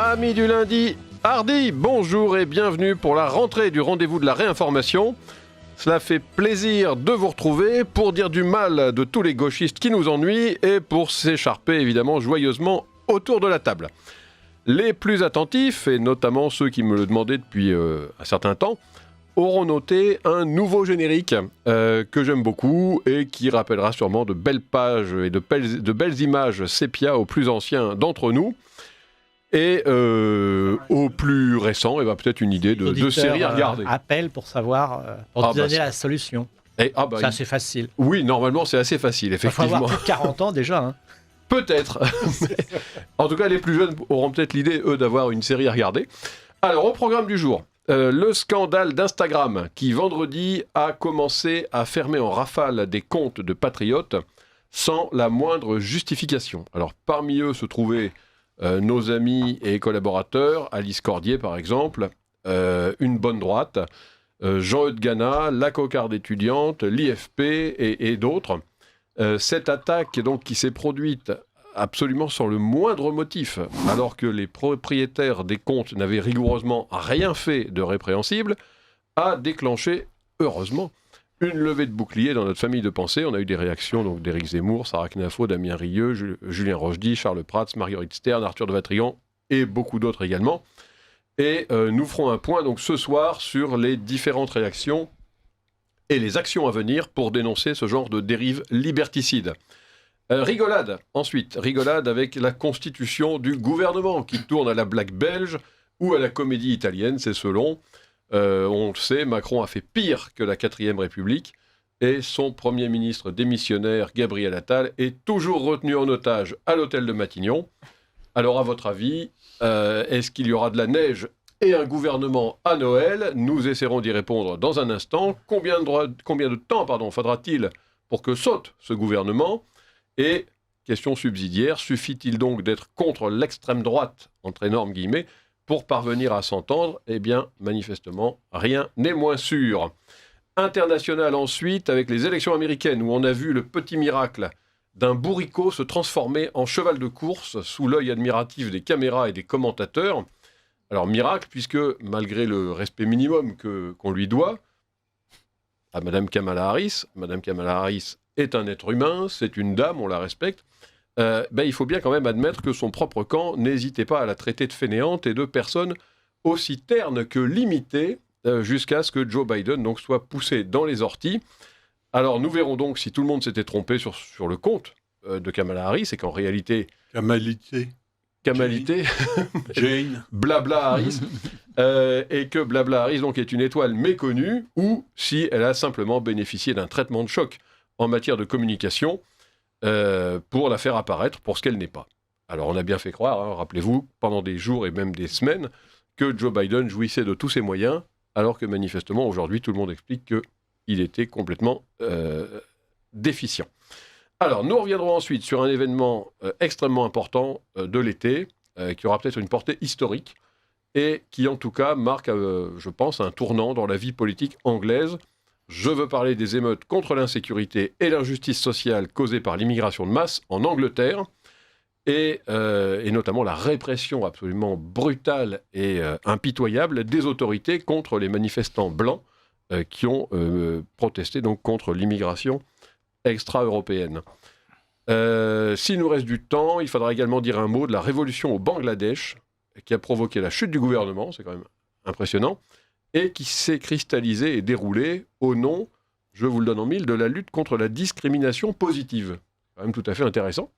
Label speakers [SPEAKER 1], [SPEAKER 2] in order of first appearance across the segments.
[SPEAKER 1] Amis du lundi, hardi, bonjour et bienvenue pour la rentrée du rendez-vous de la réinformation. Cela fait plaisir de vous retrouver pour dire du mal de tous les gauchistes qui nous ennuient et pour s'écharper évidemment joyeusement autour de la table. Les plus attentifs, et notamment ceux qui me le demandaient depuis un certain temps, auront noté un nouveau générique que j'aime beaucoup et qui rappellera sûrement de belles pages et de belles images sépia aux plus anciens d'entre nous. Et au plus récent, peut-être une idée de série à regarder.
[SPEAKER 2] Appel pour savoir, pour donner la solution. C'est assez facile.
[SPEAKER 1] Oui, normalement c'est assez facile, effectivement.
[SPEAKER 2] Il faut avoir plus de 40 ans déjà. Hein.
[SPEAKER 1] Peut-être. En tout cas, les plus jeunes auront peut-être l'idée, eux, d'avoir une série à regarder. Alors, au programme du jour, le scandale d'Instagram qui, vendredi, a commencé à fermer en rafale des comptes de patriotes sans la moindre justification. Alors, parmi eux se trouvaient nos amis et collaborateurs, Alice Cordier, par exemple, Une Bonne Droite, Jean-Eudes Gana, la Cocarde étudiante, l'IFP et d'autres. Cette attaque donc, qui s'est produite absolument sans le moindre motif, alors que les propriétaires des comptes n'avaient rigoureusement rien fait de répréhensible, a déclenché, heureusement, une levée de boucliers dans notre famille de pensée. On a eu des réactions donc, d'Éric Zemmour, Sarah Knafo, Damien Rieu, Julien Rochdy, Charles Prats, Marguerite Stern, Arthur de Vatrigan et beaucoup d'autres également. Et nous ferons un point donc, ce soir sur les différentes réactions et les actions à venir pour dénoncer ce genre de dérive liberticide. Rigolade, ensuite. Rigolade avec la constitution du gouvernement qui tourne à la blague belge ou à la comédie italienne, c'est selon. On le sait, Macron a fait pire que la 4ème République et son Premier ministre démissionnaire, Gabriel Attal, est toujours retenu en otage à l'hôtel de Matignon. Alors, à votre avis, est-ce qu'il y aura de la neige et un gouvernement à Noël? Nous essaierons d'y répondre dans un instant. Combien de temps faudra-t-il pour que saute ce gouvernement? Et, question subsidiaire, suffit-il donc d'être contre l'extrême droite, entre énormes guillemets, pour parvenir à s'entendre? Eh bien, manifestement, rien n'est moins sûr. International ensuite, avec les élections américaines, où on a vu le petit miracle d'un bourricot se transformer en cheval de course sous l'œil admiratif des caméras et des commentateurs. Alors, miracle, puisque malgré le respect minimum qu'on lui doit à Madame Kamala Harris est un être humain, c'est une dame, on la respecte, il faut bien quand même admettre que son propre camp n'hésitait pas à la traiter de fainéante et de personne aussi terne que limitée, jusqu'à ce que Joe Biden donc, soit poussé dans les orties. Alors, nous verrons donc si tout le monde s'était trompé sur le compte de Kamala Harris et qu'en réalité... Kamalité, Jane, Blabla Harris, et que Blabla Harris donc est une étoile méconnue, ou si elle a simplement bénéficié d'un traitement de choc en matière de communication pour la faire apparaître pour ce qu'elle n'est pas. Alors on a bien fait croire, rappelez-vous, pendant des jours et même des semaines, que Joe Biden jouissait de tous ses moyens, alors que manifestement aujourd'hui tout le monde explique qu'il était complètement déficient. Alors, nous reviendrons ensuite sur un événement extrêmement important de l'été, qui aura peut-être une portée historique, et qui en tout cas marque, je pense, un tournant dans la vie politique anglaise. Je veux parler des émeutes contre l'insécurité et l'injustice sociale causées par l'immigration de masse en Angleterre, et notamment la répression absolument brutale et impitoyable des autorités contre les manifestants blancs qui ont protesté donc contre l'immigration extra-européenne. S'il nous reste du temps, il faudra également dire un mot de la révolution au Bangladesh, qui a provoqué la chute du gouvernement, c'est quand même impressionnant, et qui s'est cristallisée et déroulée au nom, je vous le donne en mille, de la lutte contre la discrimination positive. C'est quand même tout à fait intéressant.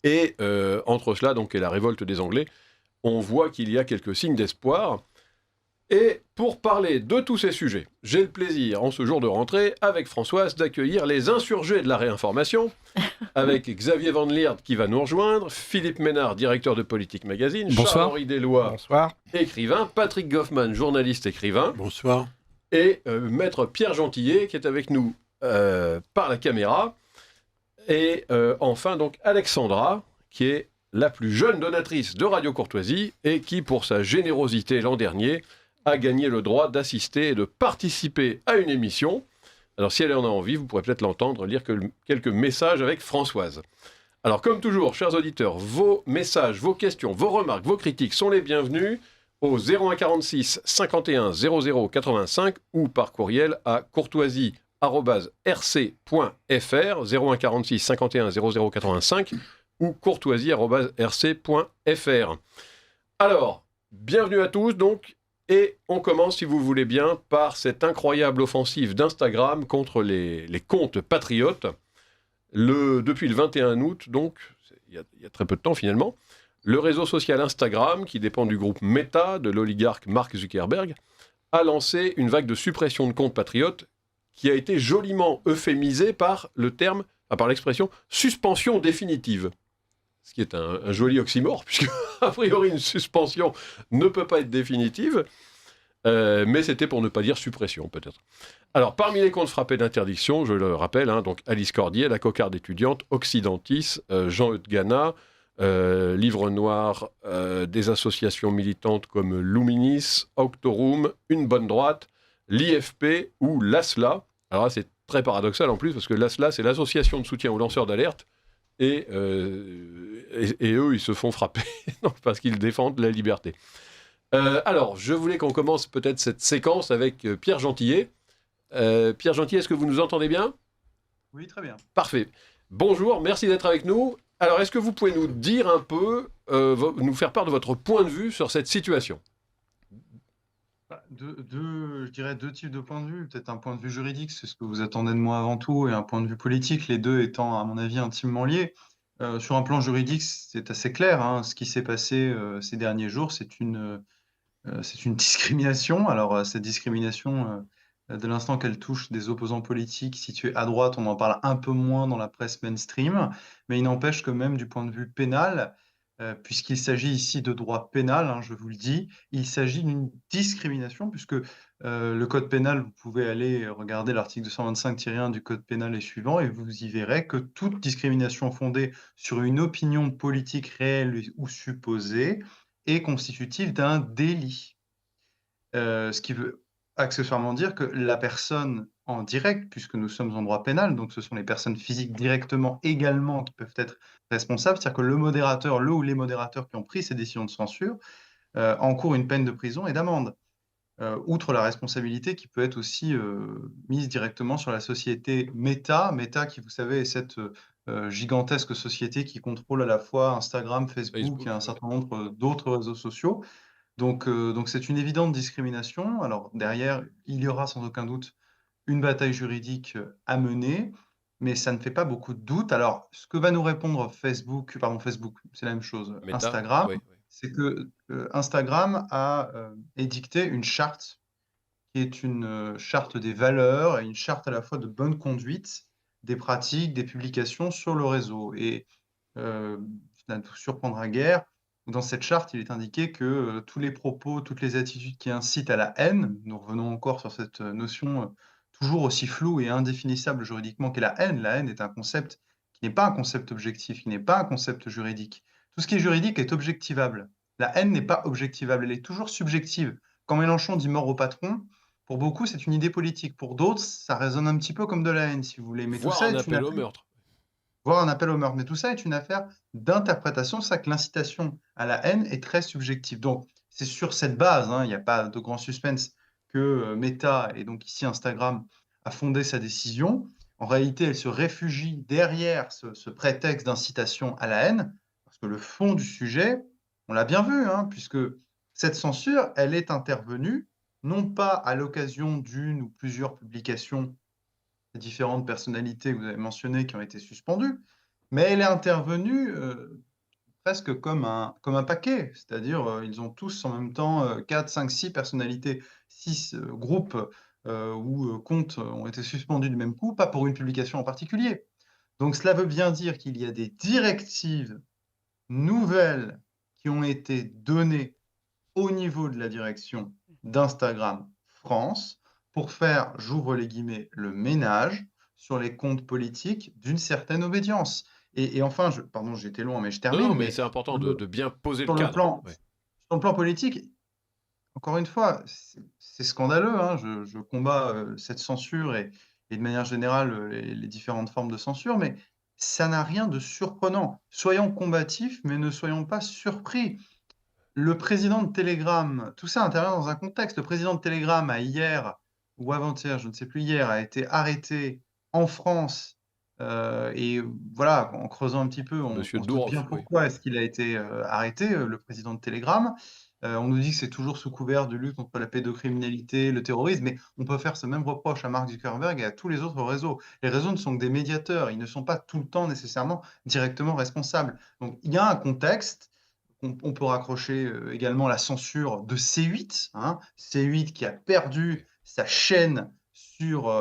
[SPEAKER 1] Et entre cela donc, et la révolte des Anglais, on voit qu'il y a quelques signes d'espoir. Et pour parler de tous ces sujets, j'ai le plaisir, en ce jour de rentrée, avec Françoise, d'accueillir les insurgés de la réinformation, avec Xavier Van Lierde qui va nous rejoindre, Philippe Ménard, directeur de Politique Magazine, Charles-Henri Deslois, écrivain, Patrick Goffman, journaliste écrivain,
[SPEAKER 3] bonsoir,
[SPEAKER 1] et Maître Pierre Gentillet, qui est avec nous par la caméra, et enfin donc Alexandra, qui est la plus jeune donatrice de Radio Courtoisie, et qui, pour sa générosité l'an dernier, a gagné le droit d'assister et de participer à une émission. Alors si elle en a envie, vous pourrez peut-être l'entendre lire quelques messages avec Françoise. Alors, comme toujours, chers auditeurs, vos messages, vos questions, vos remarques, vos critiques sont les bienvenus au 01 46 51 00 85 ou par courriel à courtoisie@rc.fr, 01 46 51 00 85 ou courtoisie@rc.fr. Alors, bienvenue à tous donc, et on commence, si vous voulez bien, par cette incroyable offensive d'Instagram contre les comptes patriotes. Depuis le 21 août, donc, il y a très peu de temps finalement, le réseau social Instagram, qui dépend du groupe Meta de l'oligarque Mark Zuckerberg, a lancé une vague de suppression de comptes patriotes qui a été joliment euphémisée par l'expression « suspension définitive ». Ce qui est un joli oxymore, puisque, a priori, une suspension ne peut pas être définitive, mais c'était pour ne pas dire suppression, peut-être. Alors, parmi les comptes frappés d'interdiction, je le rappelle, donc Alice Cordier, la cocarde étudiante, Occidentis, Jean-Eudes Gana, Livre Noir, des associations militantes comme Luminis, Octorum, Une Bonne Droite, l'IFP ou l'ASLA. Alors là, c'est très paradoxal en plus, parce que l'ASLA, c'est l'association de soutien aux lanceurs d'alerte, et eux, ils se font frapper parce qu'ils défendent la liberté. Alors, je voulais qu'on commence peut-être cette séquence avec Pierre Gentillet. Pierre Gentillet, est-ce que vous nous entendez bien ?
[SPEAKER 3] Oui, très bien.
[SPEAKER 1] Parfait. Bonjour, merci d'être avec nous. Alors, est-ce que vous pouvez nous dire un peu, nous faire part de votre point de vue sur cette situation ?
[SPEAKER 3] Je dirais deux types de points de vue. Peut-être un point de vue juridique, c'est ce que vous attendez de moi avant tout, et un point de vue politique, les deux étant, à mon avis, intimement liés. Sur un plan juridique, c'est assez clair, hein. Ce qui s'est passé ces derniers jours, c'est une discrimination. Alors, cette discrimination, dès l'instant qu'elle touche des opposants politiques situés à droite, on en parle un peu moins dans la presse mainstream, mais il n'empêche que même du point de vue pénal, puisqu'il s'agit ici de droit pénal, hein, je vous le dis, il s'agit d'une discrimination, puisque le code pénal, vous pouvez aller regarder l'article 225-1 du code pénal et suivant, et vous y verrez que toute discrimination fondée sur une opinion politique réelle ou supposée est constitutive d'un délit. Ce qui veut accessoirement dire que la personne en direct, puisque nous sommes en droit pénal, donc ce sont les personnes physiques directement également qui peuvent être responsables, c'est-à-dire que le modérateur, le ou les modérateurs qui ont pris ces décisions de censure, encourent une peine de prison et d'amende. Outre la responsabilité qui peut être aussi mise directement sur la société Meta, qui, vous savez, est cette gigantesque société qui contrôle à la fois Instagram, Facebook et un certain nombre d'autres réseaux sociaux. Donc c'est une évidente discrimination. Alors derrière, il y aura sans aucun doute une bataille juridique à mener, mais ça ne fait pas beaucoup de doute. Alors, ce que va nous répondre Facebook, c'est la même chose,
[SPEAKER 1] Meta,
[SPEAKER 3] Instagram,
[SPEAKER 1] oui.
[SPEAKER 3] c'est que Instagram a édicté une charte qui est une charte des valeurs et une charte à la fois de bonne conduite des pratiques, des publications sur le réseau. Et ça ne vous surprendra guère, dans cette charte, il est indiqué que tous les propos, toutes les attitudes qui incitent à la haine, nous revenons encore sur cette notion toujours aussi floue et indéfinissable juridiquement qu'est la haine. La haine est un concept qui n'est pas un concept objectif, qui n'est pas un concept juridique. Tout ce qui est juridique est objectivable. La haine n'est pas objectivable, elle est toujours subjective. Quand Mélenchon dit mort au patron, pour beaucoup, c'est une idée politique. Pour d'autres, ça résonne un petit peu comme de la haine, si vous voulez. Mais
[SPEAKER 1] voire
[SPEAKER 3] tout ça
[SPEAKER 1] un
[SPEAKER 3] est
[SPEAKER 1] appel au meurtre.
[SPEAKER 3] Voire un appel au meurtre. Mais tout ça est une affaire d'interprétation. C'est ça que l'incitation à la haine est très subjective. Donc, c'est sur cette base, hein, il n'y a pas de grand suspense, que Meta, et donc ici Instagram, a fondé sa décision. En réalité, elle se réfugie derrière ce prétexte d'incitation à la haine, parce que le fond du sujet, on l'a bien vu, hein, puisque cette censure, elle est intervenue non pas à l'occasion d'une ou plusieurs publications des différentes personnalités que vous avez mentionnées qui ont été suspendues, mais elle est intervenue presque comme un paquet, c'est-à-dire ils ont tous en même temps 4, 5, 6 personnalités, 6 groupes ou comptes ont été suspendus du même coup, pas pour une publication en particulier. Donc cela veut bien dire qu'il y a des directives nouvelles qui ont été données au niveau de la direction d'Instagram France pour faire, j'ouvre les guillemets, le ménage sur les comptes politiques d'une certaine obédience. Et enfin, pardon, j'ai été long, mais je termine.
[SPEAKER 1] Non, mais c'est important de bien poser le cadre.
[SPEAKER 3] Sur le plan politique, encore une fois, c'est scandaleux, hein. Je combats cette censure et de manière générale les différentes formes de censure, mais ça n'a rien de surprenant. Soyons combatifs, mais ne soyons pas surpris. Le président de Telegram, tout ça intervient dans un contexte. Le président de Telegram a hier ou avant-hier, je ne sais plus, hier, a été arrêté en France. Et voilà, en creusant un petit peu, on se doute bien pourquoi est-ce qu'il a été arrêté, le président de Telegram. On nous dit que c'est toujours sous couvert de lutte contre la pédocriminalité, le terrorisme, mais on peut faire ce même reproche à Mark Zuckerberg et à tous les autres réseaux. Les réseaux ne sont que des médiateurs, ils ne sont pas tout le temps nécessairement directement responsables. Donc il y a un contexte. On peut raccrocher également la censure de C8, hein, C8 qui a perdu sa chaîne sur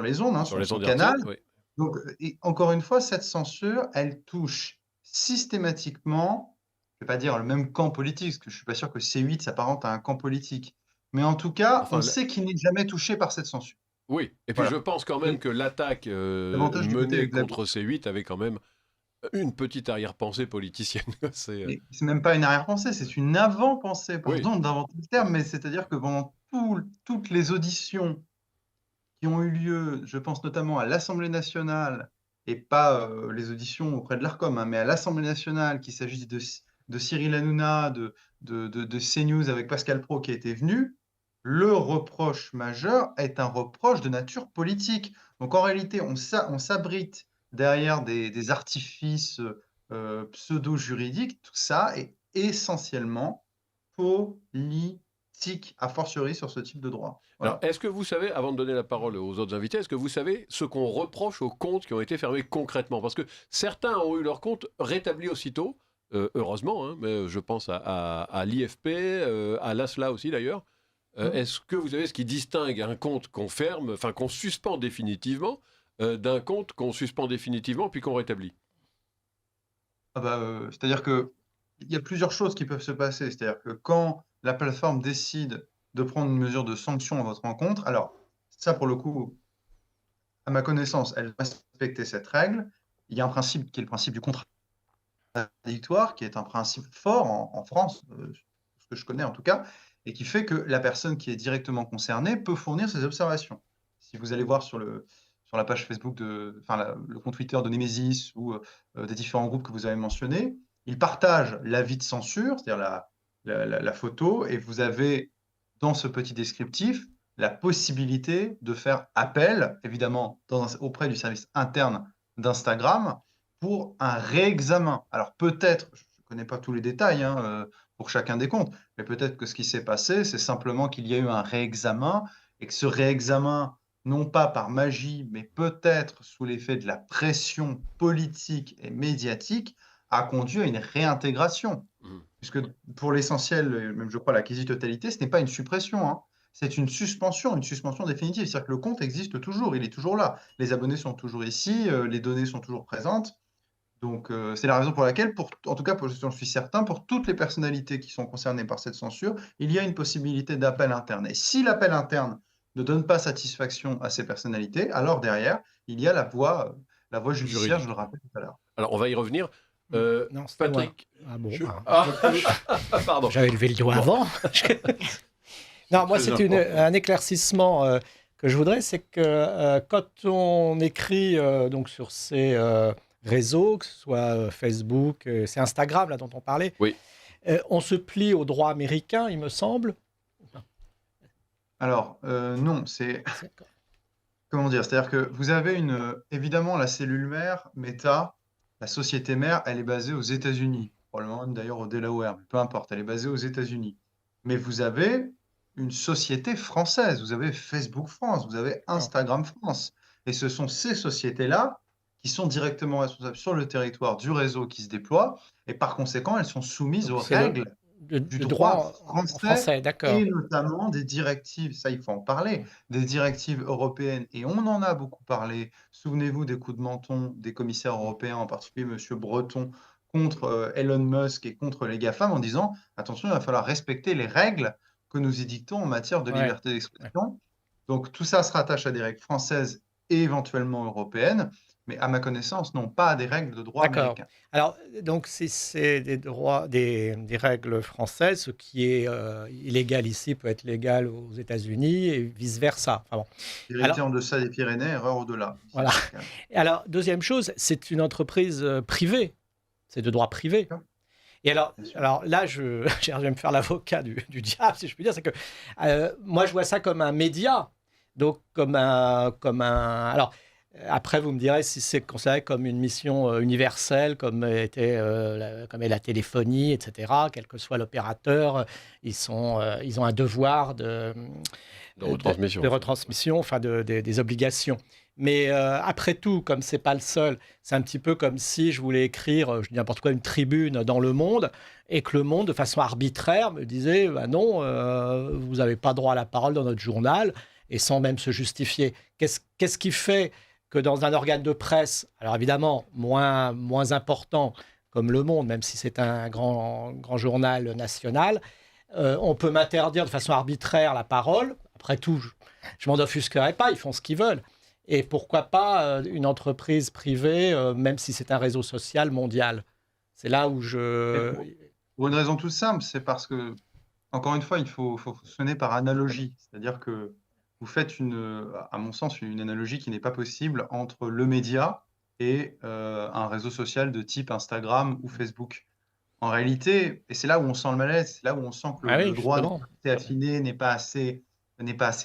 [SPEAKER 3] les ondes, hein, sur son canal. Oui. Donc, et encore une fois, cette censure, elle touche systématiquement, je ne vais pas dire le même camp politique, parce que je ne suis pas sûr que C8 s'apparente à un camp politique, mais en tout cas, on sait qu'il n'est jamais touché par cette censure.
[SPEAKER 1] Oui, et puis je pense quand même que l'attaque menée contre C8 avait quand même une petite arrière-pensée politicienne.
[SPEAKER 3] C'est même pas une arrière-pensée, c'est une avant-pensée. Pardon d'inventer le terme, mais c'est-à-dire que pendant toutes les auditions qui ont eu lieu, je pense notamment à l'Assemblée nationale, et pas les auditions auprès de l'Arcom, hein, mais à l'Assemblée nationale, qu'il s'agisse de Cyril Hanouna, de CNews avec Pascal Praud qui était venu, le reproche majeur est un reproche de nature politique. Donc en réalité, on s'abrite derrière des artifices pseudo-juridiques. Tout ça est essentiellement politique, a fortiori sur ce type de droit.
[SPEAKER 1] Voilà. Alors, est-ce que vous savez, avant de donner la parole aux autres invités, est-ce que vous savez ce qu'on reproche aux comptes qui ont été fermés concrètement? Parce que certains ont eu leurs comptes rétablis aussitôt, heureusement, hein, mais je pense à l'IFP, à l'ASLA aussi d'ailleurs. Est-ce que vous savez ce qui distingue un compte qu'on ferme, enfin qu'on suspend définitivement, d'un compte qu'on suspend définitivement puis qu'on rétablit?
[SPEAKER 3] C'est-à-dire qu'il y a plusieurs choses qui peuvent se passer. C'est-à-dire que quand la plateforme décide de prendre une mesure de sanction à votre encontre, alors ça pour le coup, à ma connaissance, elle va respecter cette règle. Il y a un principe qui est le principe du contradictoire, qui est un principe fort en France, ce que je connais en tout cas, et qui fait que la personne qui est directement concernée peut fournir ses observations. Si vous allez voir sur la page Facebook, le compte Twitter de Nemesis ou des différents groupes que vous avez mentionnés, ils partagent l'avis de censure, c'est-à-dire la photo, et vous avez dans ce petit descriptif la possibilité de faire appel, évidemment auprès du service interne d'Instagram, pour un réexamen. Alors peut-être, je ne connais pas tous les détails pour chacun des comptes, mais peut-être que ce qui s'est passé, c'est simplement qu'il y a eu un réexamen et que ce réexamen, non pas par magie, mais peut-être sous l'effet de la pression politique et médiatique, a conduit à une réintégration. Puisque pour l'essentiel, même je crois la quasi-totalité, ce n'est pas une suppression, hein. C'est une suspension définitive. C'est-à-dire que le compte existe toujours, il est toujours là. Les abonnés sont toujours ici, les données sont toujours présentes. Donc c'est la raison pour laquelle, en tout cas, j'en suis certain, pour toutes les personnalités qui sont concernées par cette censure, il y a une possibilité d'appel interne. Et si l'appel interne ne donne pas satisfaction à ces personnalités, alors derrière, il y a la voie judiciaire, je le rappelle tout à l'heure.
[SPEAKER 1] Alors on va y revenir.
[SPEAKER 2] Non,
[SPEAKER 1] Patrick.
[SPEAKER 2] Ah bon.
[SPEAKER 1] Pardon.
[SPEAKER 2] J'avais levé le doigt avant. Non, moi c'est un éclaircissement que je voudrais, c'est que quand on écrit donc sur ces réseaux, que ce soit Facebook, c'est Instagram là dont on parlait.
[SPEAKER 1] Oui.
[SPEAKER 2] On se plie au droit américain, il me semble.
[SPEAKER 3] Alors non, c'est comment dire, c'est-à-dire que vous avez évidemment la cellule mère, Meta, la société mère, elle est basée aux États-Unis, probablement même d'ailleurs au Delaware, mais peu importe, elle est basée aux États-Unis. Mais vous avez une société française, vous avez Facebook France, vous avez Instagram France, et ce sont ces sociétés-là qui sont directement responsables sur le territoire du réseau qui se déploie, et par conséquent, elles sont soumises aux règles du droit français et notamment des directives, ça il faut en parler, des directives européennes, et on en a beaucoup parlé. Souvenez-vous des coups de menton des commissaires européens, en particulier M. Breton, contre Elon Musk et contre les GAFAM, en disant attention, il va falloir respecter les règles que nous édictons en matière de liberté d'expression. Donc tout ça se rattache à des règles françaises et éventuellement européennes. mais à ma connaissance, n'ont pas des règles de droit
[SPEAKER 2] D'accord.
[SPEAKER 3] américain.
[SPEAKER 2] Alors, donc, si c'est des droits, des règles françaises, ce qui est illégal ici peut être légal aux États-Unis et vice-versa. Enfin, bon.
[SPEAKER 3] Vérité
[SPEAKER 2] Alors,
[SPEAKER 3] en deçà des Pyrénées, erreur au-delà. Ici,
[SPEAKER 2] voilà.
[SPEAKER 3] c'est le cas.
[SPEAKER 2] Alors, deuxième chose, c'est une entreprise privée. C'est de droit privé.
[SPEAKER 3] D'accord.
[SPEAKER 2] Et alors,
[SPEAKER 3] Bien sûr.
[SPEAKER 2] alors là, je vais me faire l'avocat du diable, si je puis dire. C'est que moi, je vois ça comme un média. Donc, comme un. Alors, après, vous me direz si c'est considéré comme une mission universelle, comme comme est la téléphonie, etc. Quel que soit l'opérateur, ils ont un devoir
[SPEAKER 1] De retransmission.
[SPEAKER 2] de retransmission, enfin des obligations. Mais après tout, comme c'est pas le seul, c'est un petit peu comme si je voulais écrire, je dis n'importe quoi, une tribune dans Le Monde, et que Le Monde, de façon arbitraire, me disait bah non, vous n'avez pas droit à la parole dans notre journal, et sans même se justifier. Qu'est-ce qui fait que dans un organe de presse, alors évidemment moins important comme Le Monde, même si c'est un grand journal national, on peut m'interdire de façon arbitraire la parole. Après tout, je m'en offusquerai pas, ils font ce qu'ils veulent. Et pourquoi pas une entreprise privée, même si c'est un réseau social mondial. C'est là où
[SPEAKER 3] Et pour une raison toute simple, c'est parce que, encore une fois, il faut fonctionner par analogie. C'est-à-dire que vous faites, à mon sens, une analogie qui n'est pas possible entre le média et un réseau social de type Instagram ou Facebook. En réalité, et c'est là où on sent le malaise, c'est là où on sent que
[SPEAKER 2] Ah oui,
[SPEAKER 3] le droit
[SPEAKER 2] justement,
[SPEAKER 3] est affiné, n'est pas assez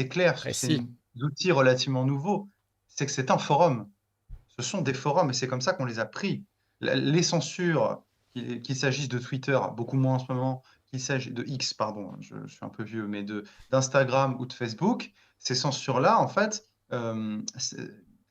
[SPEAKER 3] clair sur ces
[SPEAKER 2] précis.
[SPEAKER 3] outils relativement nouveaux, c'est que c'est un forum. Ce sont des forums et c'est comme ça qu'on les a pris. Les censures, qu'il s'agisse de Twitter, beaucoup moins en ce moment, qu'il s'agisse de X, pardon, je suis un peu vieux, mais d'Instagram ou de Facebook, ces censures-là, en fait,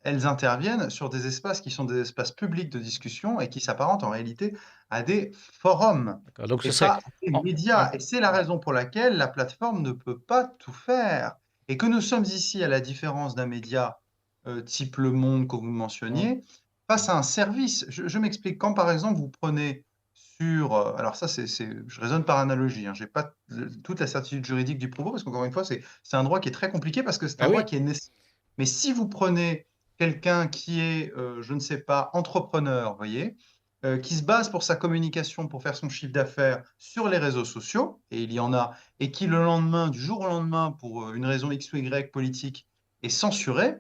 [SPEAKER 3] elles interviennent sur des espaces qui sont des espaces publics de discussion et qui s'apparentent en réalité à des forums
[SPEAKER 2] D'accord. Donc ce
[SPEAKER 3] et
[SPEAKER 2] serait.
[SPEAKER 3] pas à des médias. Et c'est la raison pour laquelle la plateforme ne peut pas tout faire. Et que nous sommes ici, à la différence d'un média type Le Monde que vous mentionniez, face à un service. Je m'explique. Quand, par exemple, vous prenez sur... alors ça, je raisonne par analogie. Je n'ai pas toute la certitude juridique du propos, parce qu'encore une fois, c'est un droit qui est très compliqué, parce que c'est un
[SPEAKER 2] Ah
[SPEAKER 3] droit
[SPEAKER 2] oui.
[SPEAKER 3] qui est nécessaire. Mais si vous prenez quelqu'un qui est, je ne sais pas, entrepreneur, voyez, qui se base pour sa communication, pour faire son chiffre d'affaires sur les réseaux sociaux, et il y en a, et qui le lendemain, du jour au lendemain, pour une raison X ou Y politique, est censuré,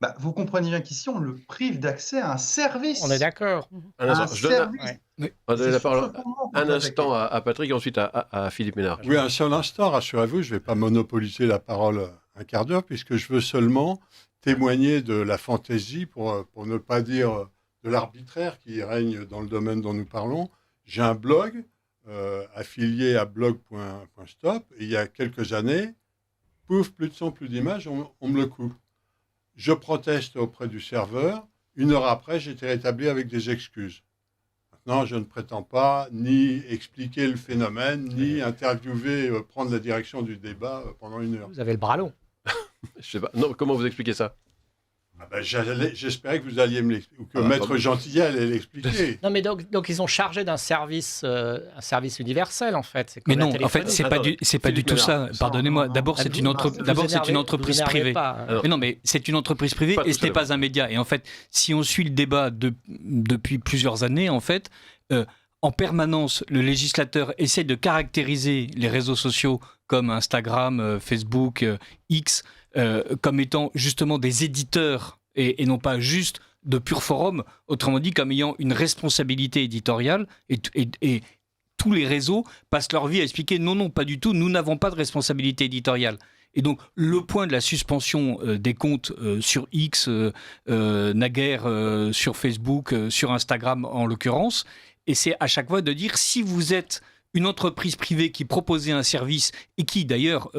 [SPEAKER 3] bah, vous comprenez bien qu'ici, on le prive d'accès à un service.
[SPEAKER 2] On est d'accord.
[SPEAKER 1] Un
[SPEAKER 3] Un
[SPEAKER 1] instant, je donne
[SPEAKER 3] service.
[SPEAKER 1] on va donner
[SPEAKER 3] C'est
[SPEAKER 1] la
[SPEAKER 3] sur
[SPEAKER 1] parole
[SPEAKER 3] ce fondement qu'on
[SPEAKER 1] un
[SPEAKER 3] peut
[SPEAKER 1] instant
[SPEAKER 3] attaquer.
[SPEAKER 1] à Patrick et ensuite à Philippe Ménard.
[SPEAKER 4] Oui, un seul instant, rassurez-vous, je ne vais pas monopoliser la parole un quart d'heure, puisque je veux seulement témoigner de la fantaisie, pour ne pas dire de l'arbitraire qui règne dans le domaine dont nous parlons. J'ai un blog affilié à blog.stop, et il y a quelques années, pouf, plus de son, plus d'image, on me le coupe. Je proteste auprès du serveur. 1 heure après, j'ai été rétabli avec des excuses. Maintenant, je ne prétends pas ni expliquer le phénomène, ni interviewer, prendre la direction du débat pendant 1 heure.
[SPEAKER 2] Vous avez le bras long.
[SPEAKER 1] Je sais pas. Non, comment vous expliquez ça?
[SPEAKER 4] Ah ben, j'espérais que vous alliez me l'expliquer, ou que
[SPEAKER 1] Ah,
[SPEAKER 4] Maître
[SPEAKER 1] pardon.
[SPEAKER 4] Gentillet allait l'expliquer.
[SPEAKER 2] Non, mais donc ils ont chargé d'un service universel, en fait. C'est
[SPEAKER 5] Mais
[SPEAKER 2] comme la
[SPEAKER 5] non, en fait,
[SPEAKER 2] téléphonie.
[SPEAKER 5] c'est pas du
[SPEAKER 1] Philippe
[SPEAKER 5] tout
[SPEAKER 1] Ménard.
[SPEAKER 5] ça. Pardonnez-moi. D'abord,
[SPEAKER 2] Ah,
[SPEAKER 5] c'est
[SPEAKER 2] vous-
[SPEAKER 5] une,
[SPEAKER 2] vous
[SPEAKER 5] d'abord, c'est une
[SPEAKER 2] vous
[SPEAKER 5] entreprise
[SPEAKER 2] énervez
[SPEAKER 5] privée.
[SPEAKER 2] pas.
[SPEAKER 1] Alors,
[SPEAKER 5] Mais non, mais c'est une entreprise privée
[SPEAKER 1] Pas
[SPEAKER 5] et
[SPEAKER 1] tout
[SPEAKER 5] ce n'est
[SPEAKER 1] à
[SPEAKER 5] pas un média. Et en fait, si on suit le débat depuis plusieurs années, en fait, en permanence, le législateur essaie de caractériser les réseaux sociaux comme Instagram, Facebook, X, comme étant justement des éditeurs et non pas juste de purs forums, autrement dit comme ayant une responsabilité éditoriale et tous les réseaux passent leur vie à expliquer non, pas du tout, nous n'avons pas de responsabilité éditoriale. Et donc, le point de la suspension des comptes sur X, naguère sur Facebook, sur Instagram en l'occurrence, et c'est à chaque fois de dire si vous êtes une entreprise privée qui proposait un service et qui d'ailleurs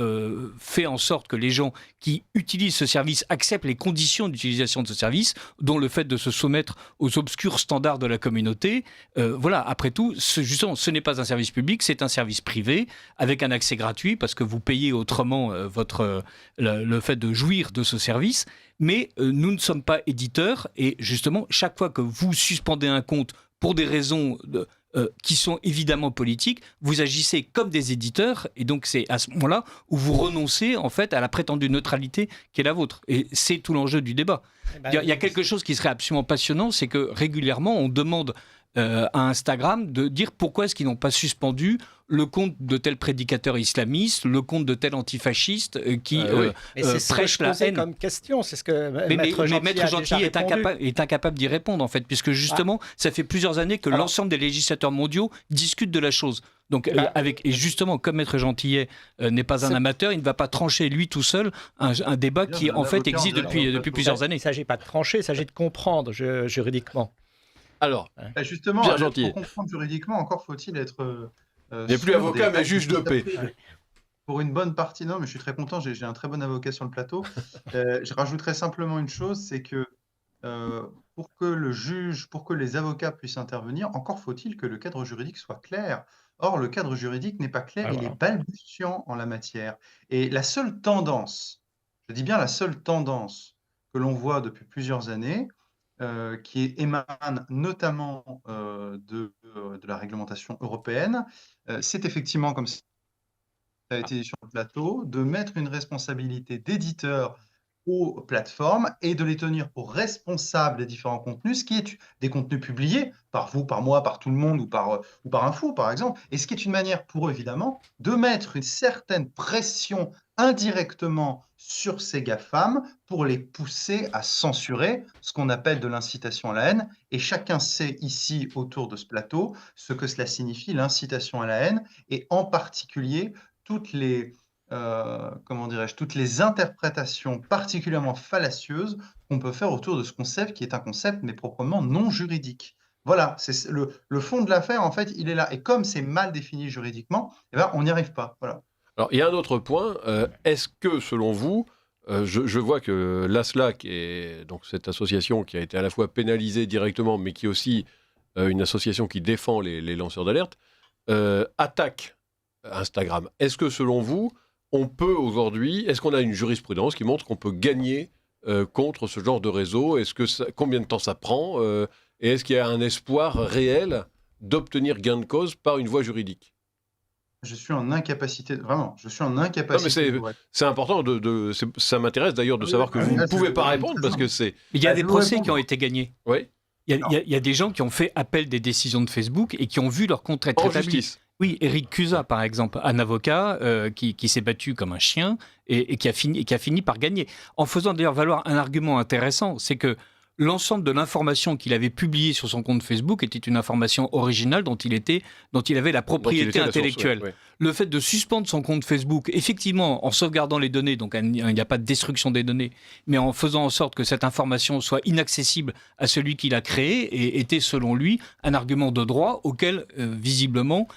[SPEAKER 5] fait en sorte que les gens qui utilisent ce service acceptent les conditions d'utilisation de ce service, dont le fait de se soumettre aux obscurs standards de la communauté. Voilà, après tout, justement, ce n'est pas un service public, c'est un service privé avec un accès gratuit parce que vous payez autrement le fait de jouir de ce service. Mais nous ne sommes pas éditeurs et justement, chaque fois que vous suspendez un compte pour des raisons qui sont évidemment politiques, vous agissez comme des éditeurs, et donc c'est à ce moment-là où vous renoncez en fait à la prétendue neutralité qui est la vôtre. Et c'est tout l'enjeu du débat. Il y a quelque chose qui serait absolument passionnant, c'est que régulièrement on demande à Instagram de dire pourquoi est-ce qu'ils n'ont pas suspendu le compte de tel prédicateur islamiste, le compte de tel antifasciste qui prêche la haine.
[SPEAKER 2] Comme question, c'est ce que
[SPEAKER 5] Maître Gentil est incapable d'y répondre en fait, puisque justement, ça fait plusieurs années que l'ensemble des législateurs mondiaux discutent de la chose. Donc, et justement, comme Maître Gentillet n'est pas un amateur, il ne va pas trancher lui tout seul un débat qui en fait existe depuis plusieurs années.
[SPEAKER 2] Il ne s'agit pas de trancher, il s'agit de comprendre juridiquement.
[SPEAKER 1] Alors,
[SPEAKER 3] justement, pour comprendre juridiquement, encore faut-il être...
[SPEAKER 1] il n'est plus avocat, mais juge de paix.
[SPEAKER 3] Pour une bonne partie, non, mais je suis très content, j'ai un très bon avocat sur le plateau. Je rajouterais simplement une chose, c'est que pour que les avocats puissent intervenir, encore faut-il que le cadre juridique soit clair. Or, le cadre juridique n'est pas clair, il est balbutiant en la matière. Et la seule tendance, je dis bien la seule tendance que l'on voit depuis plusieurs années, qui émane notamment de la réglementation européenne, c'est effectivement, comme ça a été dit sur le plateau, de mettre une responsabilité d'éditeur aux plateformes et de les tenir pour responsables des différents contenus, ce qui est des contenus publiés par vous, par moi, par tout le monde ou par un fou, par exemple, et ce qui est une manière pour eux, évidemment, de mettre une certaine pression indirectement sur ces GAFAM pour les pousser à censurer ce qu'on appelle de l'incitation à la haine. Et chacun sait ici, autour de ce plateau, ce que cela signifie, l'incitation à la haine, et en particulier toutes les interprétations particulièrement fallacieuses qu'on peut faire autour de ce concept qui est un concept mais proprement non juridique. Voilà, c'est le fond de l'affaire, en fait, il est là. Et comme c'est mal défini juridiquement, on n'y arrive pas. Voilà.
[SPEAKER 1] Alors, il y a un autre point. Est-ce que, selon vous, je vois que l'ASLAC, est donc cette association qui a été à la fois pénalisée directement, mais qui est aussi une association qui défend les lanceurs d'alerte, attaque Instagram. Est-ce que, selon vous, on peut aujourd'hui, est-ce qu'on a une jurisprudence qui montre qu'on peut gagner contre ce genre de réseau ? Combien de temps ça prend et est-ce qu'il y a un espoir réel d'obtenir gain de cause par une voie juridique ?
[SPEAKER 3] Je suis en incapacité, vraiment,
[SPEAKER 1] c'est important, ça m'intéresse d'ailleurs de savoir que vous ne pouvez pas répondre parce que c'est...
[SPEAKER 5] Il y a des procès qui ont été gagnés.
[SPEAKER 1] Oui.
[SPEAKER 5] Il y a des gens qui ont fait appel des décisions de Facebook et qui ont vu leur compte être rétabli.
[SPEAKER 1] Justice.
[SPEAKER 5] Oui, Eric Cusa, par exemple, un avocat qui s'est battu comme un chien et qui a fini par gagner. En faisant d'ailleurs valoir un argument intéressant, c'est que l'ensemble de l'information qu'il avait publiée sur son compte Facebook était une information originale dont il avait la propriété intellectuelle.
[SPEAKER 1] Ouais.
[SPEAKER 5] Le fait de suspendre son compte Facebook, effectivement, en sauvegardant les données, donc il n'y a pas de destruction des données, mais en faisant en sorte que cette information soit inaccessible à celui qui l'a créée, et était, selon lui, un argument de droit auquel, visiblement,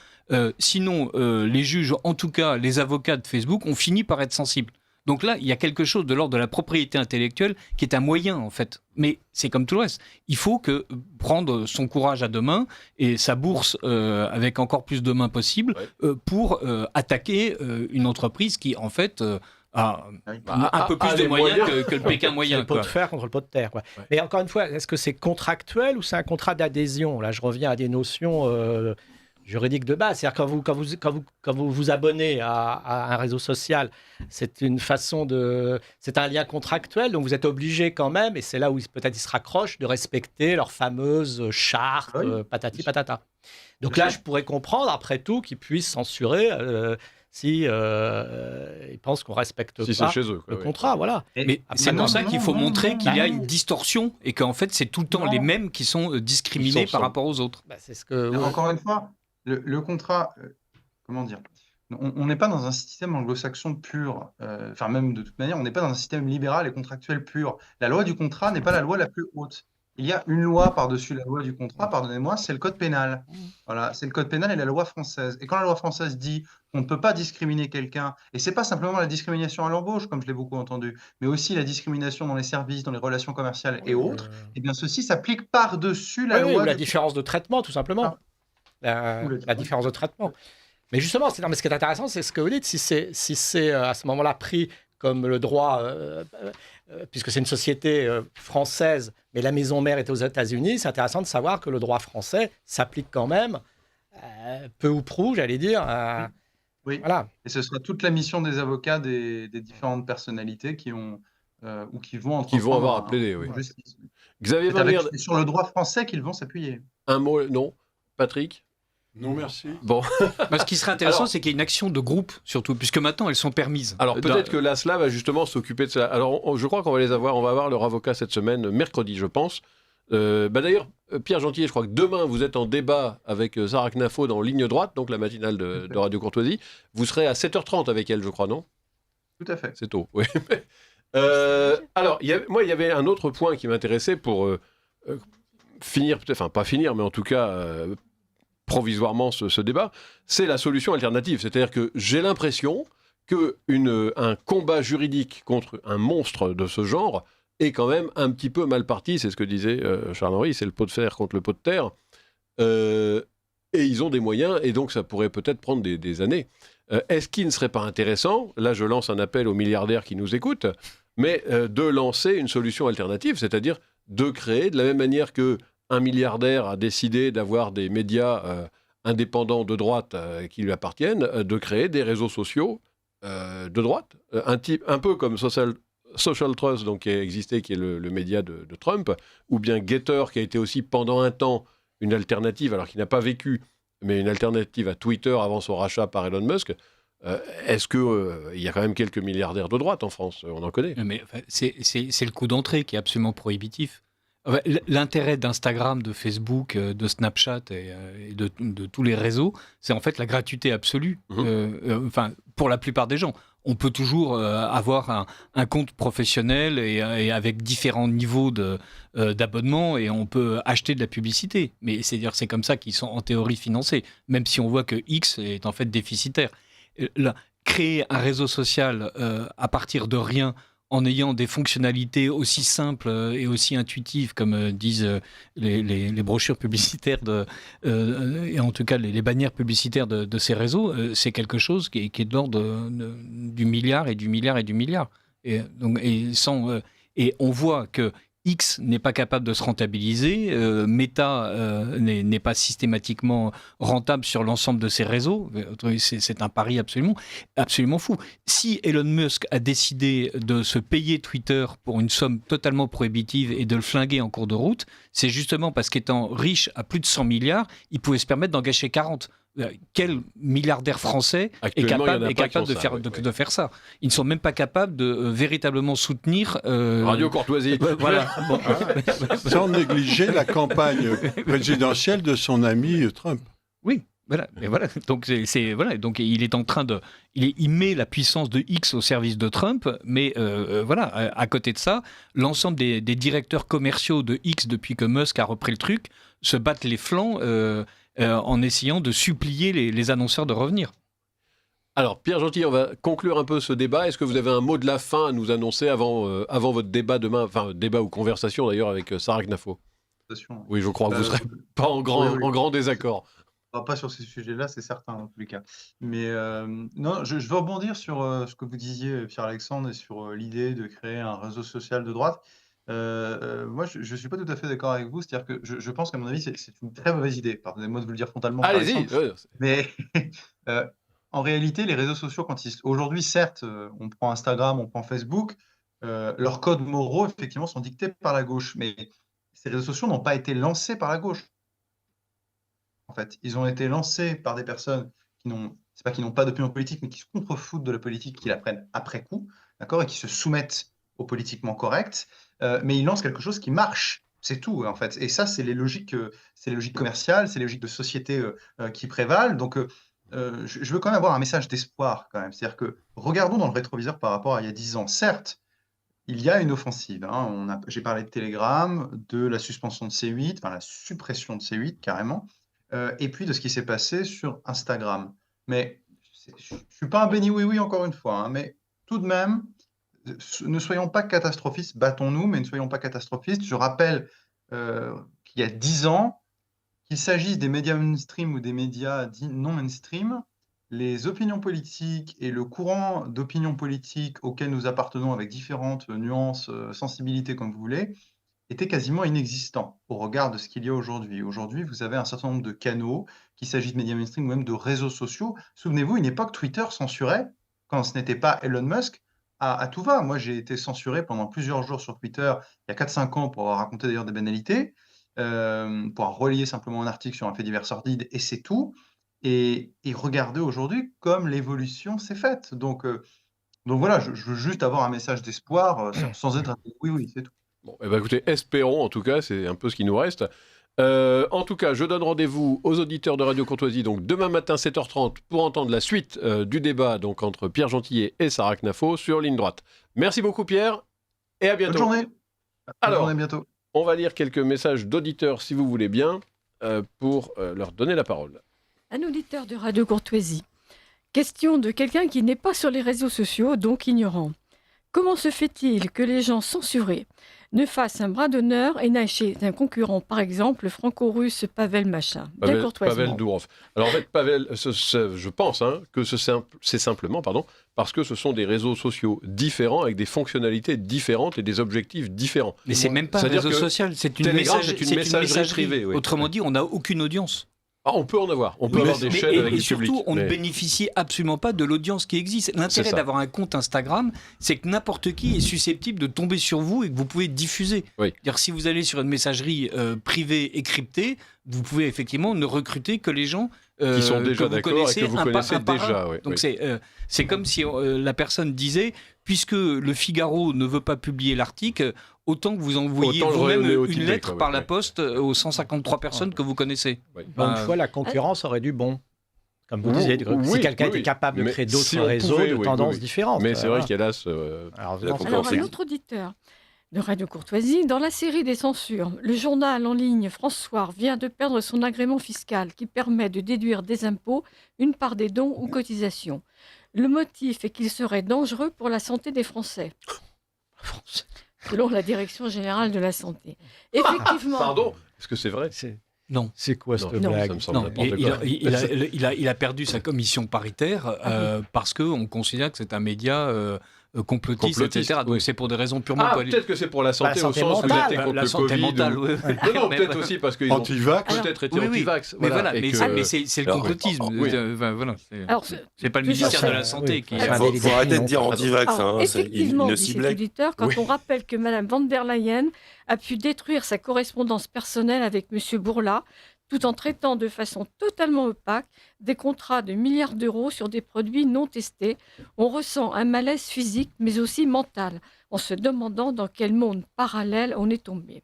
[SPEAKER 5] sinon les juges, en tout cas les avocats de Facebook, ont fini par être sensibles. Donc là, il y a quelque chose de l'ordre de la propriété intellectuelle qui est un moyen, en fait. Mais c'est comme tout le reste. Il faut prendre son courage à deux mains et sa bourse avec encore plus de mains possible pour attaquer une entreprise qui, en fait, a un peu plus de moyens que le Pékin moyen.
[SPEAKER 2] C'est le pot de fer contre le pot de terre. Quoi. Ouais. Mais encore une fois, est-ce que c'est contractuel ou c'est un contrat d'adhésion ? Là, je reviens à des notions... juridique de base, c'est-à-dire quand vous vous abonnez à un réseau social, c'est une façon c'est un lien contractuel, donc vous êtes obligé quand même, et c'est là où peut-être ils se raccrochent, de respecter leur fameuse charte, patati patata. Donc là, je pourrais comprendre, après tout, qu'ils puissent censurer si ils pensent qu'on respecte pas
[SPEAKER 1] chez eux,
[SPEAKER 2] le contrat, voilà.
[SPEAKER 5] Mais c'est pour ça qu'il faut montrer qu'il y a une distorsion et qu'en fait, c'est tout le temps les mêmes qui sont discriminés par rapport aux autres.
[SPEAKER 3] C'est ce que... Encore une fois, le contrat, comment dire, on n'est pas dans un système anglo-saxon pur, enfin même de toute manière, on n'est pas dans un système libéral et contractuel pur. La loi du contrat n'est pas la loi la plus haute. Il y a une loi par-dessus la loi du contrat, pardonnez-moi, c'est le code pénal. Voilà, c'est le code pénal et la loi française. Et quand la loi française dit qu'on ne peut pas discriminer quelqu'un, et c'est pas simplement la discrimination à l'embauche, comme je l'ai beaucoup entendu, mais aussi la discrimination dans les services, dans les relations commerciales et autres, eh bien ceci s'applique par-dessus la loi.
[SPEAKER 2] Ou la différence de traitement, tout simplement. La différence de traitement. Mais justement, ce qui est intéressant, c'est ce que vous dites. Si c'est à ce moment-là pris comme le droit, puisque c'est une société française, mais la maison mère est aux États-Unis, c'est intéressant de savoir que le droit français s'applique quand même peu ou prou, j'allais dire.
[SPEAKER 3] Oui.
[SPEAKER 2] Voilà.
[SPEAKER 3] Et ce sera toute la mission des avocats des différentes personnalités qui ont ou qui vont
[SPEAKER 1] Qui vont
[SPEAKER 3] entreprendre
[SPEAKER 1] avoir à plaider, oui.
[SPEAKER 3] une justice.
[SPEAKER 1] Xavier
[SPEAKER 3] C'est
[SPEAKER 1] Van Lierde,
[SPEAKER 3] sur le droit français qu'ils vont s'appuyer.
[SPEAKER 1] un mot, non? Patrick?
[SPEAKER 4] Non, merci.
[SPEAKER 1] Bon.
[SPEAKER 5] Ce qui serait intéressant,
[SPEAKER 1] Alors-
[SPEAKER 5] c'est qu'il y ait une action de groupe, surtout, puisque maintenant elles sont permises.
[SPEAKER 1] Alors peut-être que l'ASLA va justement s'occuper de ça. Alors je crois qu'on va les avoir, on va avoir leur avocat cette semaine, mercredi je pense. D'ailleurs, Pierre Gentil, je crois que demain vous êtes en débat avec Sarah Knafo dans Ligne Droite, donc la matinale de Radio Courtoisie. Vous serez à 7h30 avec elle, je crois, non?
[SPEAKER 3] Tout à fait.
[SPEAKER 1] C'est tôt, oui. Alors, il y avait un autre point qui m'intéressait pour finir, enfin pas finir, mais en tout cas provisoirement ce débat, c'est la solution alternative. C'est-à-dire que j'ai l'impression qu'un combat juridique contre un monstre de ce genre est quand même un petit peu mal parti. C'est ce que disait Charles-Henri, c'est le pot de fer contre le pot de terre. Et ils ont des moyens, et donc ça pourrait peut-être prendre des années. Est-ce qu'il ne serait pas intéressant, là je lance un appel aux milliardaires qui nous écoutent, mais de lancer une solution alternative, c'est-à-dire de créer, de la même manière qu'un milliardaire a décidé d'avoir des médias indépendants de droite qui lui appartiennent, de créer des réseaux sociaux de droite, un peu comme Social Trust, donc, qui a existé, qui est le média de Trump, ou bien Getter, qui a été aussi pendant un temps une alternative, alors qu'il n'a pas vécu, mais une alternative à Twitter avant son rachat par Elon Musk. Est-ce qu'il y a quand même quelques milliardaires de droite en France? On en connaît.
[SPEAKER 5] Mais c'est le coût d'entrée qui est absolument prohibitif. L'intérêt d'Instagram, de Facebook, de Snapchat et de tous les réseaux, c'est en fait la gratuité absolue. Pour la plupart des gens. On peut toujours avoir un compte professionnel et avec différents niveaux d'abonnement, et on peut acheter de la publicité. Mais c'est comme ça qu'ils sont en théorie financés, même si on voit que X est en fait déficitaire. Créer un réseau social à partir de rien, en ayant des fonctionnalités aussi simples et aussi intuitives, comme disent les brochures publicitaires, et en tout cas les bannières publicitaires de ces réseaux, c'est quelque chose qui est de l'ordre du milliard et du milliard et du milliard. Et on voit que X n'est pas capable de se rentabiliser, Meta n'est pas systématiquement rentable sur l'ensemble de ses réseaux. C'est un pari absolument fou. Si Elon Musk a décidé de se payer Twitter pour une somme totalement prohibitive et de le flinguer en cours de route, c'est justement parce qu'étant riche à plus de 100 milliards, il pouvait se permettre d'en gâcher 40. Quel milliardaire français est capable de faire ça? Ils ne sont même pas capables de véritablement soutenir...
[SPEAKER 1] Radio Courtoisie.
[SPEAKER 5] Voilà. Bon.
[SPEAKER 4] Sans négliger la campagne présidentielle de son ami Trump.
[SPEAKER 5] Oui. Voilà, et voilà. Donc donc il est en train il met la puissance de X au service de Trump, mais à côté de ça, l'ensemble des directeurs commerciaux de X depuis que Musk a repris le truc se battent les flancs en essayant de supplier les annonceurs de revenir.
[SPEAKER 1] Alors Pierre Gentil, on va conclure un peu ce débat. Est-ce que vous avez un mot de la fin à nous annoncer avant votre débat demain, enfin débat ou conversation d'ailleurs avec Sarah Knafo? Oui, je crois que vous ne serez pas en grand désaccord.
[SPEAKER 3] Pas sur ces sujets-là, c'est certain, en tous les cas. Mais non, je veux rebondir sur ce que vous disiez, Pierre-Alexandre, et sur l'idée de créer un réseau social de droite. Moi, je ne suis pas tout à fait d'accord avec vous. C'est-à-dire que je pense qu'à mon avis, c'est une très mauvaise idée. Pardonnez-moi de vous le dire frontalement.
[SPEAKER 1] Allez-y.
[SPEAKER 3] Mais en réalité, les réseaux sociaux, aujourd'hui, certes, on prend Instagram, on prend Facebook, leurs codes moraux, effectivement, sont dictés par la gauche. Mais ces réseaux sociaux n'ont pas été lancés par la gauche. En fait, ils ont été lancés par des personnes c'est pas qu'ils n'ont pas d'opinion politique, mais qui se contrefoutent de la politique, qui la prennent après coup, d'accord, et qui se soumettent au politiquement correct. Mais ils lancent quelque chose qui marche, c'est tout en fait. Et ça, c'est les logiques commerciales, c'est les logiques de société qui prévalent. Donc, je veux quand même avoir un message d'espoir quand même. C'est-à-dire que regardons dans le rétroviseur par rapport à il y a 10 ans. Certes, il y a une offensive. J'ai parlé de Telegram, de la suspension de C8, enfin la suppression de C8 carrément. Et puis de ce qui s'est passé sur Instagram. Mais je ne suis pas un béni oui-oui encore une fois, mais tout de même, ne soyons pas catastrophistes, battons-nous, mais ne soyons pas catastrophistes. Je rappelle qu'il y a 10 ans, qu'il s'agisse des médias mainstream ou des médias dits non mainstream, les opinions politiques et le courant d'opinion politique auquel nous appartenons avec différentes nuances, sensibilités comme vous voulez, était quasiment inexistant au regard de ce qu'il y a aujourd'hui. Aujourd'hui, vous avez un certain nombre de canaux, qu'il s'agisse de médias mainstream ou même de réseaux sociaux. Souvenez-vous, une époque, Twitter censurait, quand ce n'était pas Elon Musk, à tout va. Moi, j'ai été censuré pendant plusieurs jours sur Twitter, il y a 4-5 ans, pour avoir raconté d'ailleurs des banalités, pour avoir relayé simplement un article sur un fait divers sordide, et c'est tout. Et regardez aujourd'hui comme l'évolution s'est faite. Donc voilà, je veux juste avoir un message d'espoir, sans être un oui, c'est tout.
[SPEAKER 1] Bon, eh ben, écoutez, espérons en tout cas, c'est un peu ce qui nous reste. En tout cas, je donne rendez-vous aux auditeurs de Radio Courtoisie donc demain matin 7h30 pour entendre la suite du débat donc entre Pierre Gentillet et Sarah Knafo sur Ligne Droite. Merci beaucoup Pierre et à bientôt.
[SPEAKER 3] Bonne journée.
[SPEAKER 1] Alors,
[SPEAKER 3] Bonne journée, à bientôt.
[SPEAKER 1] on va lire quelques messages d'auditeurs si vous voulez bien pour leur donner la parole.
[SPEAKER 6] Un auditeur de Radio Courtoisie. Question de quelqu'un qui n'est pas sur les réseaux sociaux, donc ignorant. Comment se fait-il que les gens censurés ne fassent un bras d'honneur et n'aillent chez un concurrent, par exemple le franco-russe Pavel Machin, bien courtoisement.
[SPEAKER 1] Pavel Dourov. Alors en fait, Pavel, je pense que c'est simplement parce que ce sont des réseaux sociaux différents avec des fonctionnalités différentes et des objectifs différents.
[SPEAKER 5] Mais c'est même pas un réseau social, c'est une
[SPEAKER 1] Telegram,
[SPEAKER 5] messagerie,
[SPEAKER 1] c'est une messagerie privée. Oui.
[SPEAKER 5] Autrement dit, on n'a aucune audience.
[SPEAKER 1] Ah, on peut en avoir. On peut avoir des chaînes avec
[SPEAKER 5] et
[SPEAKER 1] du
[SPEAKER 5] surtout,
[SPEAKER 1] public.
[SPEAKER 5] on ne bénéficie absolument pas de l'audience qui existe. L'intérêt d'avoir un compte Instagram, c'est que n'importe qui est susceptible de tomber sur vous et que vous pouvez diffuser.
[SPEAKER 1] Oui.
[SPEAKER 5] C'est-à-dire, si vous allez sur une messagerie privée et cryptée, vous pouvez effectivement ne recruter que les gens
[SPEAKER 1] qui sont déjà d'accord et que vous connaissez déjà. Oui,
[SPEAKER 5] donc c'est comme si la personne disait, puisque le Figaro ne veut pas publier l'article, autant que vous envoyiez vous-même une lettre par la poste aux 153 personnes que vous connaissez.
[SPEAKER 1] Oui.
[SPEAKER 2] Une fois, la concurrence aurait du bon. Comme vous disiez, si quelqu'un était capable de créer d'autres réseaux de tendances différentes.
[SPEAKER 1] Mais c'est vrai qu'hélas,
[SPEAKER 6] Alors, un autre auditeur de Radio Courtoisie, dans la série des censures, le journal en ligne François vient de perdre son agrément fiscal qui permet de déduire des impôts une part des dons ou cotisations. Le motif est qu'il serait dangereux pour la santé des Français. Selon la Direction générale de la santé. Effectivement.
[SPEAKER 1] Pardon, est-ce que c'est vrai?
[SPEAKER 5] Non.
[SPEAKER 2] C'est quoi cette
[SPEAKER 1] Non,
[SPEAKER 2] blague?
[SPEAKER 1] ça me semble n'importe quoi.
[SPEAKER 5] Il a perdu sa commission paritaire parce qu'on considère que c'est un média complotiste, etc. Donc c'est pour des raisons purement politiques.
[SPEAKER 1] Peut-être que c'est pour la santé, au sens où vous
[SPEAKER 2] mentale.
[SPEAKER 1] êtes contre
[SPEAKER 5] La
[SPEAKER 1] le
[SPEAKER 5] santé
[SPEAKER 1] Covid.
[SPEAKER 5] mentale, oui.
[SPEAKER 1] Non, peut-être aussi parce qu'ils ont
[SPEAKER 4] Anti-vax.
[SPEAKER 1] peut-être été
[SPEAKER 5] Oui,
[SPEAKER 1] anti-vax.
[SPEAKER 5] Mais
[SPEAKER 1] voilà,
[SPEAKER 5] mais c'est le complotisme.
[SPEAKER 1] Oui.
[SPEAKER 5] Voilà,
[SPEAKER 6] Alors,
[SPEAKER 5] c'est pas le ministère de la Santé qui...
[SPEAKER 7] Il faut arrêter de dire anti-vax.
[SPEAKER 6] Effectivement,
[SPEAKER 7] il ne
[SPEAKER 6] dit cet
[SPEAKER 7] ciblait.
[SPEAKER 6] auditeur, quand on rappelle que Mme van der Leyen a pu détruire sa correspondance personnelle avec M. Bourla, tout en traitant de façon totalement opaque des contrats de milliards d'euros sur des produits non testés, on ressent un malaise physique mais aussi mental, en se demandant dans quel monde parallèle on est tombé.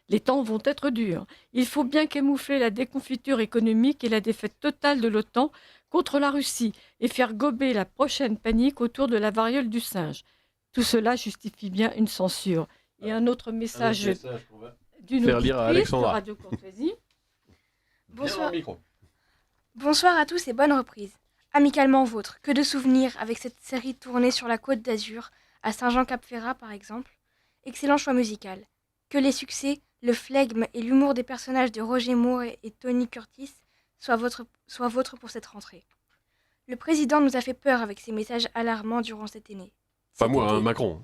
[SPEAKER 6] Les temps vont être durs. Il faut bien camoufler la déconfiture économique et la défaite totale de l'OTAN contre la Russie et faire gober la prochaine panique autour de la variole du singe. Tout cela justifie bien une censure. Et un autre message d'une
[SPEAKER 1] faire lire à
[SPEAKER 6] auditrice de
[SPEAKER 1] Alexandra.
[SPEAKER 6] Radio Courtoisie.
[SPEAKER 8] Bonsoir. Bonsoir à tous et bonne reprise. Amicalement vôtre, que de souvenirs avec cette série tournée sur la Côte d'Azur, à Saint-Jean-Cap-Ferrat par exemple. Excellent choix musical. Que les succès, le flegme et l'humour des personnages de Roger Moore et Tony Curtis soient vôtres pour cette rentrée. Le président nous a fait peur avec ses messages alarmants durant cette année.
[SPEAKER 1] Pas moi, Macron.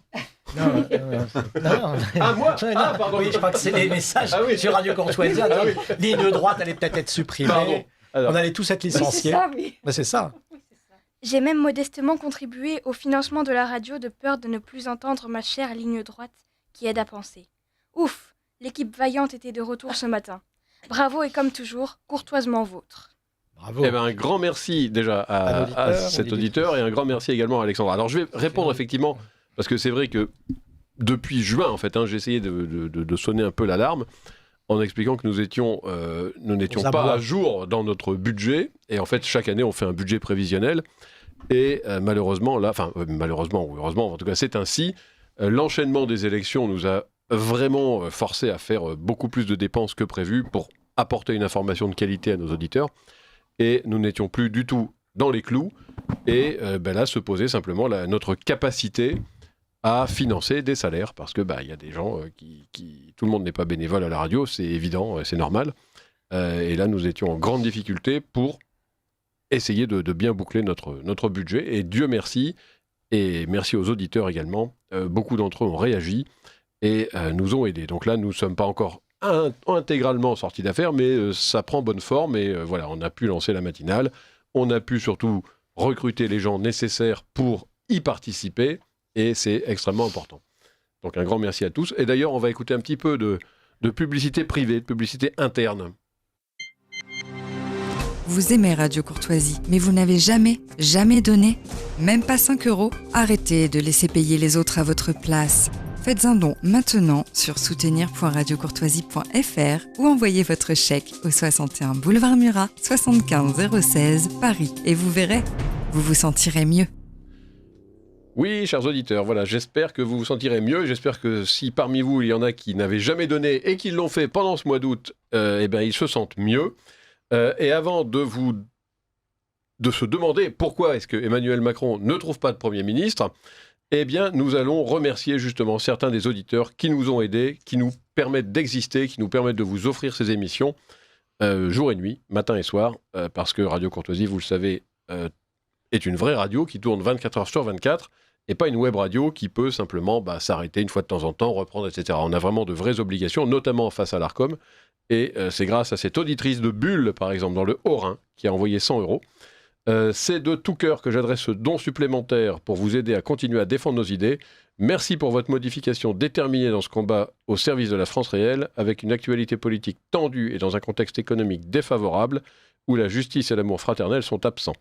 [SPEAKER 2] Non.
[SPEAKER 1] Ah, moi
[SPEAKER 2] Ah,
[SPEAKER 1] pardon.
[SPEAKER 2] Oui, je crois que c'est les messages sur Radio Courtoisie. Ligne droite allait peut-être être supprimée.
[SPEAKER 1] Pardon. Alors.
[SPEAKER 2] On allait tous être licenciés.
[SPEAKER 6] Oui.
[SPEAKER 2] C'est ça.
[SPEAKER 8] J'ai même modestement contribué au financement de la radio de peur de ne plus entendre ma chère ligne droite qui aide à penser. Ouf, l'équipe vaillante était de retour ce matin. Bravo et comme toujours, courtoisement vôtre.
[SPEAKER 2] Bravo.
[SPEAKER 1] Eh ben, un grand merci déjà à cet auditeur et un grand merci également à Alexandra. Alors je vais répondre effectivement, parce que c'est vrai que depuis juin, en fait, j'ai essayé de sonner un peu l'alarme en expliquant que nous n'étions pas à jour dans notre budget. Et en fait, chaque année, on fait un budget prévisionnel. Et malheureusement, malheureusement ou heureusement, en tout cas, c'est ainsi. L'enchaînement des élections nous a vraiment forcé à faire beaucoup plus de dépenses que prévu pour apporter une information de qualité à nos auditeurs. Et nous n'étions plus du tout dans les clous. Et là, se posait simplement notre capacité à financer des salaires. Parce que y a des gens tout le monde n'est pas bénévole à la radio, c'est évident, c'est normal. Et là, nous étions en grande difficulté pour essayer de bien boucler notre budget. Et Dieu merci, et merci aux auditeurs également, beaucoup d'entre eux ont réagi. et nous ont aidés. Donc là, nous ne sommes pas encore intégralement sortis d'affaires, mais ça prend bonne forme et voilà, on a pu lancer la matinale, on a pu surtout recruter les gens nécessaires pour y participer et c'est extrêmement important. Donc un grand merci à tous. Et d'ailleurs, on va écouter un petit peu de publicité privée, de publicité interne.
[SPEAKER 9] Vous aimez Radio Courtoisie, mais vous n'avez jamais donné, même pas 5 €? Arrêtez de laisser payer les autres à votre place. Faites un don maintenant sur soutenir.radiocourtoisie.fr ou envoyez votre chèque au 61 boulevard Murat, 75 016 Paris. Et vous verrez, vous vous sentirez mieux.
[SPEAKER 1] Oui, chers auditeurs, voilà, j'espère que vous vous sentirez mieux. J'espère que si parmi vous, il y en a qui n'avaient jamais donné et qui l'ont fait pendant ce mois d'août, ils se sentent mieux. Et avant de se demander pourquoi est-ce que Emmanuel Macron ne trouve pas de Premier ministre, eh bien, nous allons remercier justement certains des auditeurs qui nous ont aidés, qui nous permettent d'exister, qui nous permettent de vous offrir ces émissions jour et nuit, matin et soir, parce que Radio Courtoisie, vous le savez, est une vraie radio qui tourne 24 heures sur 24 et pas une web radio qui peut simplement s'arrêter une fois de temps en temps, reprendre, etc. On a vraiment de vraies obligations, notamment face à l'Arcom. Et c'est grâce à cette auditrice de Bulle, par exemple, dans le Haut-Rhin, qui a envoyé 100 €. C'est de tout cœur que j'adresse ce don supplémentaire pour vous aider à continuer à défendre nos idées. Merci pour votre modification déterminée dans ce combat au service de la France réelle, avec une actualité politique tendue et dans un contexte économique défavorable, où la justice et l'amour fraternel sont absents.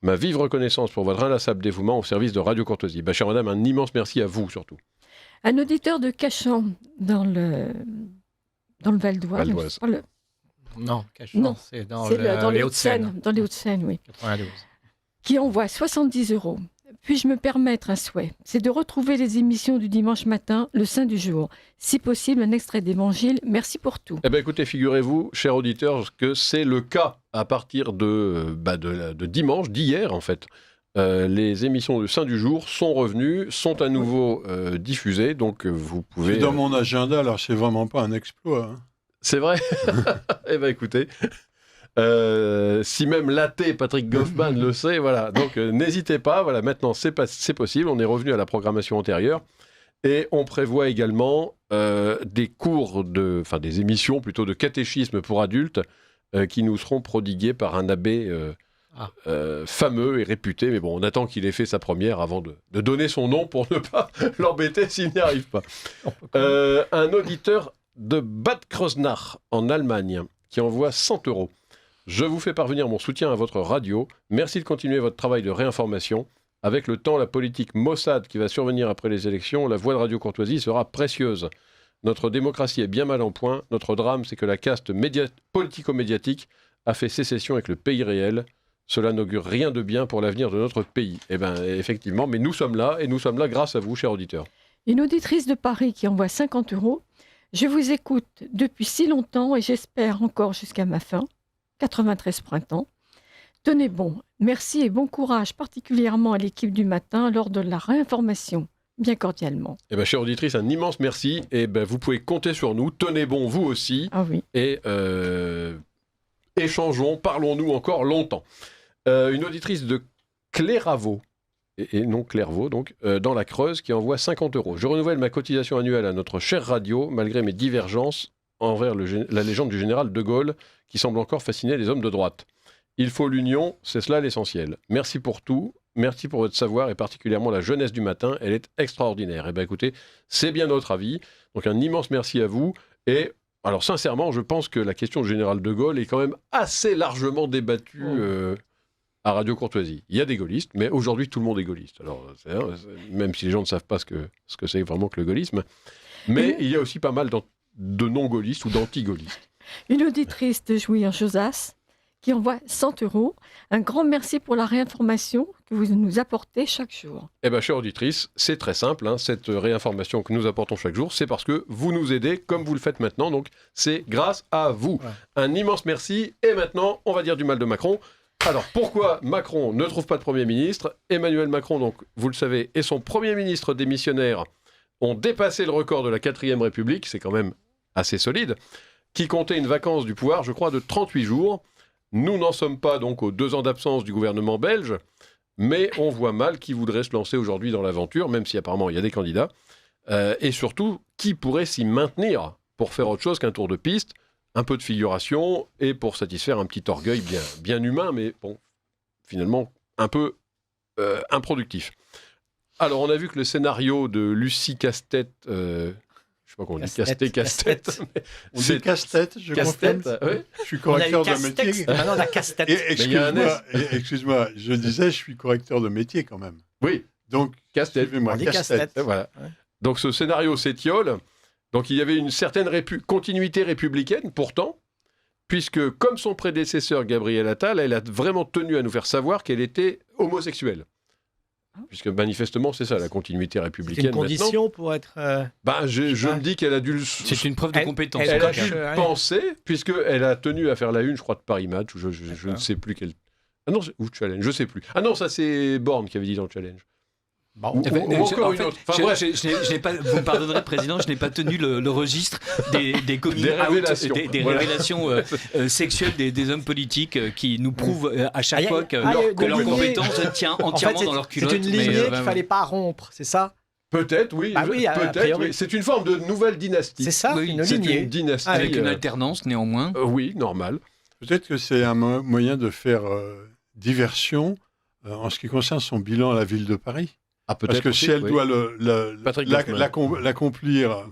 [SPEAKER 1] Ma vive reconnaissance pour votre inlassable dévouement au service de Radio Courtoisie. Chère madame, un immense merci à vous surtout.
[SPEAKER 6] Un auditeur de Cachan, dans le Val d'Oise.
[SPEAKER 2] Non, Cachan, c'est dans les Hauts-de-Seine.
[SPEAKER 6] Dans les Hauts-de-Seine, oui.
[SPEAKER 2] 92.
[SPEAKER 6] Qui envoie 70 €. Puis-je me permettre un souhait? C'est de retrouver les émissions du dimanche matin, le Saint du jour. Si possible, un extrait d'Évangile. Merci pour tout.
[SPEAKER 1] Eh bien, écoutez, figurez-vous, chers auditeurs, que c'est le cas à partir de dimanche, d'hier en fait. Les émissions du Saint du jour sont revenues, sont à nouveau diffusées, donc vous pouvez...
[SPEAKER 4] C'est dans mon agenda, alors c'est vraiment pas un exploit. Hein.
[SPEAKER 1] C'est vrai. Eh bien, écoutez... si même l'athée Patrick Goffman le sait, voilà. Donc n'hésitez pas, voilà, maintenant c'est possible, on est revenu à la programmation antérieure et on prévoit également des émissions plutôt de catéchisme pour adultes qui nous seront prodiguées par un abbé fameux et réputé, mais bon, on attend qu'il ait fait sa première avant de donner son nom pour ne pas l'embêter s'il n'y arrive pas. Un auditeur de Bad Kreuznach en Allemagne qui envoie 100 €. Je vous fais parvenir mon soutien à votre radio. Merci de continuer votre travail de réinformation. Avec le temps, la politique Mossad qui va survenir après les élections, la voix de Radio Courtoisie sera précieuse. Notre démocratie est bien mal en point. Notre drame, c'est que la caste politico-médiatique a fait sécession avec le pays réel. Cela n'augure rien de bien pour l'avenir de notre pays. Eh bien, effectivement, mais nous sommes là, et nous sommes là grâce à vous, chers auditeurs.
[SPEAKER 6] Une auditrice de Paris qui envoie 50 €. Je vous écoute depuis si longtemps et j'espère encore jusqu'à ma fin. 93 printemps. Tenez bon, merci et bon courage particulièrement à l'équipe du matin lors de la réinformation, bien cordialement.
[SPEAKER 1] Eh bien, chère auditrice, un immense merci et vous pouvez compter sur nous, tenez bon vous aussi, et échangeons, parlons-nous encore longtemps. Une auditrice de Clairvaux, et non Clairvaux, donc, dans la Creuse, qui envoie 50 €. Je renouvelle ma cotisation annuelle à notre chère radio, malgré mes divergences envers la légende du général de Gaulle, qui semble encore fasciner les hommes de droite. Il faut l'union, c'est cela l'essentiel. Merci pour tout, merci pour votre savoir, et particulièrement la jeunesse du matin, elle est extraordinaire. Eh bien écoutez, c'est bien notre avis, donc un immense merci à vous, et alors sincèrement, je pense que la question du général de Gaulle est quand même assez largement débattue à Radio Courtoisie. Il y a des gaullistes, mais aujourd'hui tout le monde est gaulliste. Alors, même si les gens ne savent pas ce que c'est vraiment que le gaullisme, mais il y a aussi pas mal de non-gaullistes ou d'anti-gaullistes.
[SPEAKER 6] Une auditrice de Jouy-en-Josas qui envoie 100 €. Un grand merci pour la réinformation que vous nous apportez chaque jour.
[SPEAKER 1] Eh bien, chère auditrice, c'est très simple. Cette réinformation que nous apportons chaque jour, c'est parce que vous nous aidez comme vous le faites maintenant. Donc, c'est grâce à vous. Ouais. Un immense merci. Et maintenant, on va dire du mal de Macron. Alors, pourquoi Macron ne trouve pas de Premier ministre? Emmanuel Macron, donc, vous le savez, et son Premier ministre démissionnaire ont dépassé le record de la 4e République. C'est quand même assez solide. Qui comptait une vacance du pouvoir, je crois, de 38 jours. Nous n'en sommes pas donc aux 2 ans d'absence du gouvernement belge, mais on voit mal qui voudrait se lancer aujourd'hui dans l'aventure, même si apparemment il y a des candidats. Et surtout, qui pourrait s'y maintenir pour faire autre chose qu'un tour de piste, un peu de figuration, et pour satisfaire un petit orgueil bien humain, mais bon, finalement, un peu improductif. Alors, on a vu que le scénario de Lucie Casse-Tête, je sais pas comment on dit, Casse-Tête.
[SPEAKER 4] On dit casse-tête, je confirme.
[SPEAKER 1] Ouais.
[SPEAKER 4] Je suis correcteur de
[SPEAKER 2] Casse-Tête,
[SPEAKER 4] métier.
[SPEAKER 2] maintenant on a casse-tête.
[SPEAKER 4] Excuse-moi, je disais, je suis correcteur de métier quand même.
[SPEAKER 1] Oui,
[SPEAKER 4] Donc,
[SPEAKER 1] Casse-Tête.
[SPEAKER 4] suivez-moi,
[SPEAKER 2] On dit
[SPEAKER 4] casse-tête.
[SPEAKER 2] casse-tête.
[SPEAKER 1] Voilà.
[SPEAKER 2] Ouais.
[SPEAKER 1] Donc ce scénario s'étiole. Donc il y avait une certaine continuité républicaine, pourtant, puisque comme son prédécesseur Gabriel Attal, elle a vraiment tenu à nous faire savoir qu'elle était homosexuelle. Puisque manifestement, c'est ça la continuité
[SPEAKER 2] C'est
[SPEAKER 1] républicaine.
[SPEAKER 2] une condition pour être.
[SPEAKER 1] Je me dis qu'elle a dû
[SPEAKER 5] C'est une preuve de compétence.
[SPEAKER 1] elle a
[SPEAKER 5] en tout
[SPEAKER 1] dû
[SPEAKER 5] cas.
[SPEAKER 1] le penser, puisqu'elle a tenu à faire la une, je crois, de Paris Match, ou je ne sais plus quel. Ah non, ou Challenge, je ne sais plus. Ah non, ça c'est Borne qui avait dit dans le Challenge.
[SPEAKER 2] Bon,
[SPEAKER 1] Ou encore une autre. Enfin, bref.
[SPEAKER 5] Je n'ai pas, vous me pardonnerez, Président, je n'ai pas tenu le registre des coming
[SPEAKER 1] Des
[SPEAKER 5] out,
[SPEAKER 1] révélations.
[SPEAKER 5] des
[SPEAKER 1] Voilà.
[SPEAKER 5] révélations sexuelles des hommes politiques qui nous prouvent à chaque
[SPEAKER 2] Ah, y a-
[SPEAKER 5] fois que
[SPEAKER 2] ah, y a
[SPEAKER 5] que
[SPEAKER 2] des
[SPEAKER 5] leur
[SPEAKER 2] lignées.
[SPEAKER 5] compétence tient
[SPEAKER 2] en fait,
[SPEAKER 5] entièrement dans leur culotte.
[SPEAKER 2] c'est une lignée qu'il ne fallait pas rompre, c'est ça?
[SPEAKER 1] Peut-être, oui.
[SPEAKER 2] Bah oui, a
[SPEAKER 1] peut-être,
[SPEAKER 2] priori.
[SPEAKER 1] oui. C'est une forme de nouvelle dynastie.
[SPEAKER 2] C'est ça,
[SPEAKER 5] Oui,
[SPEAKER 2] une
[SPEAKER 1] C'est
[SPEAKER 2] lignée.
[SPEAKER 1] une dynastie.
[SPEAKER 2] Ah,
[SPEAKER 5] avec une alternance néanmoins.
[SPEAKER 1] Oui, normal.
[SPEAKER 4] Peut-être que c'est un moyen de faire diversion en ce qui concerne son bilan à la ville de Paris.
[SPEAKER 1] Ah,
[SPEAKER 4] Parce que si elle doit
[SPEAKER 1] Patrick Hoffman.
[SPEAKER 4] l'accomplir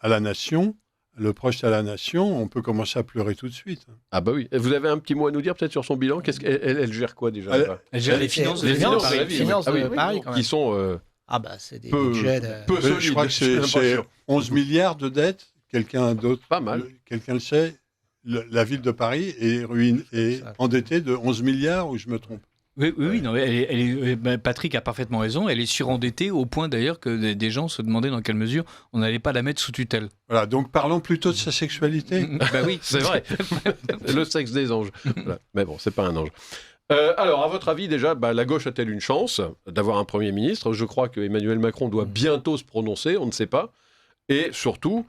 [SPEAKER 4] à la nation, le proche à la nation, on peut commencer à pleurer tout de suite.
[SPEAKER 1] Ah bah oui. Vous avez un petit mot à nous dire peut-être sur son bilan? Elle gère quoi déjà?
[SPEAKER 4] Elle
[SPEAKER 5] gère les finances de
[SPEAKER 1] les
[SPEAKER 5] la ville de
[SPEAKER 1] finances
[SPEAKER 5] Paris.
[SPEAKER 1] de la ville,
[SPEAKER 2] Finances
[SPEAKER 1] oui.
[SPEAKER 2] de
[SPEAKER 1] Ah oui,
[SPEAKER 2] Paris,
[SPEAKER 1] oui,
[SPEAKER 2] quand
[SPEAKER 1] qui
[SPEAKER 2] même.
[SPEAKER 1] sont
[SPEAKER 2] Ah bah c'est des
[SPEAKER 1] peu,
[SPEAKER 2] budgets de...
[SPEAKER 1] peu solides.
[SPEAKER 4] Je crois que
[SPEAKER 1] j'ai
[SPEAKER 4] c'est
[SPEAKER 1] l'impression.
[SPEAKER 4] 11 milliards de dettes. Quelqu'un d'autre,
[SPEAKER 1] Pas mal.
[SPEAKER 4] Quelqu'un le sait. La ville de Paris est endettée de 11 milliards, ou je me trompe?
[SPEAKER 5] Oui, non, Patrick a parfaitement raison. Elle est surendettée au point d'ailleurs que des gens se demandaient dans quelle mesure on n'allait pas la mettre sous tutelle.
[SPEAKER 4] Voilà, donc parlons plutôt de sa sexualité.
[SPEAKER 5] Bah oui,
[SPEAKER 1] C'est vrai. Le sexe des anges. Voilà. Mais bon, c'est pas un ange. Alors, à votre avis, déjà, la gauche a-t-elle une chance d'avoir un Premier ministre? Je crois que Emmanuel Macron doit bientôt se prononcer, on ne sait pas. Et surtout,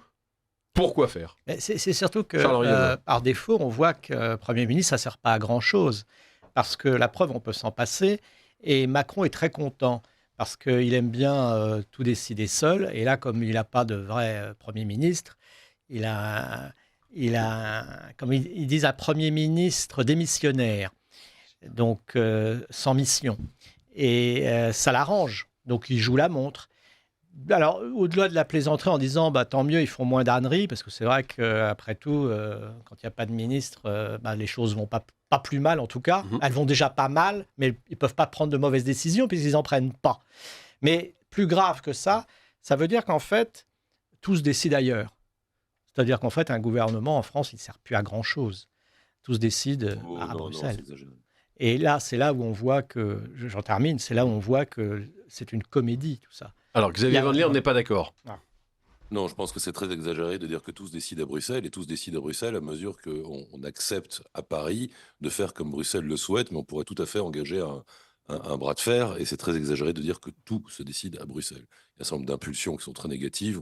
[SPEAKER 1] pourquoi faire?
[SPEAKER 2] Mais c'est surtout que,
[SPEAKER 1] Charles Henriot.
[SPEAKER 2] par défaut, on voit que Premier ministre, ça ne sert pas à grand-chose. Parce que la preuve, on peut s'en passer. Et Macron est très content parce qu'il aime bien tout décider seul. Et là, comme il n'a pas de vrai Premier ministre, il a comme ils disent, un Premier ministre démissionnaire, donc sans mission. Et ça l'arrange. Donc il joue la montre. Alors, au-delà de la plaisanterie en disant tant mieux, ils font moins d'âneries, parce que c'est vrai qu'après tout, quand il n'y a pas de ministre, les choses ne vont pas plus mal en tout cas. Elles vont déjà pas mal, mais ils ne peuvent pas prendre de mauvaises décisions puisqu'ils n'en prennent pas. Mais plus grave que ça, ça veut dire qu'en fait, tout se décide ailleurs. C'est-à-dire qu'en fait, un gouvernement en France, il ne sert plus à grand-chose. Tout se décide à Bruxelles. Et là, c'est là où on voit que, j'en termine, c'est là où on voit que c'est une comédie, tout ça.
[SPEAKER 1] Alors, Xavier Van Leer n'est pas d'accord.
[SPEAKER 7] Non, je pense que c'est très exagéré de dire que tout se décide à Bruxelles, et tout se décide à Bruxelles à mesure qu'on accepte à Paris de faire comme Bruxelles le souhaite, mais on pourrait tout à fait engager un bras de fer, et c'est très exagéré de dire que tout se décide à Bruxelles. Il y a un certain nombre d'impulsions qui sont très négatives,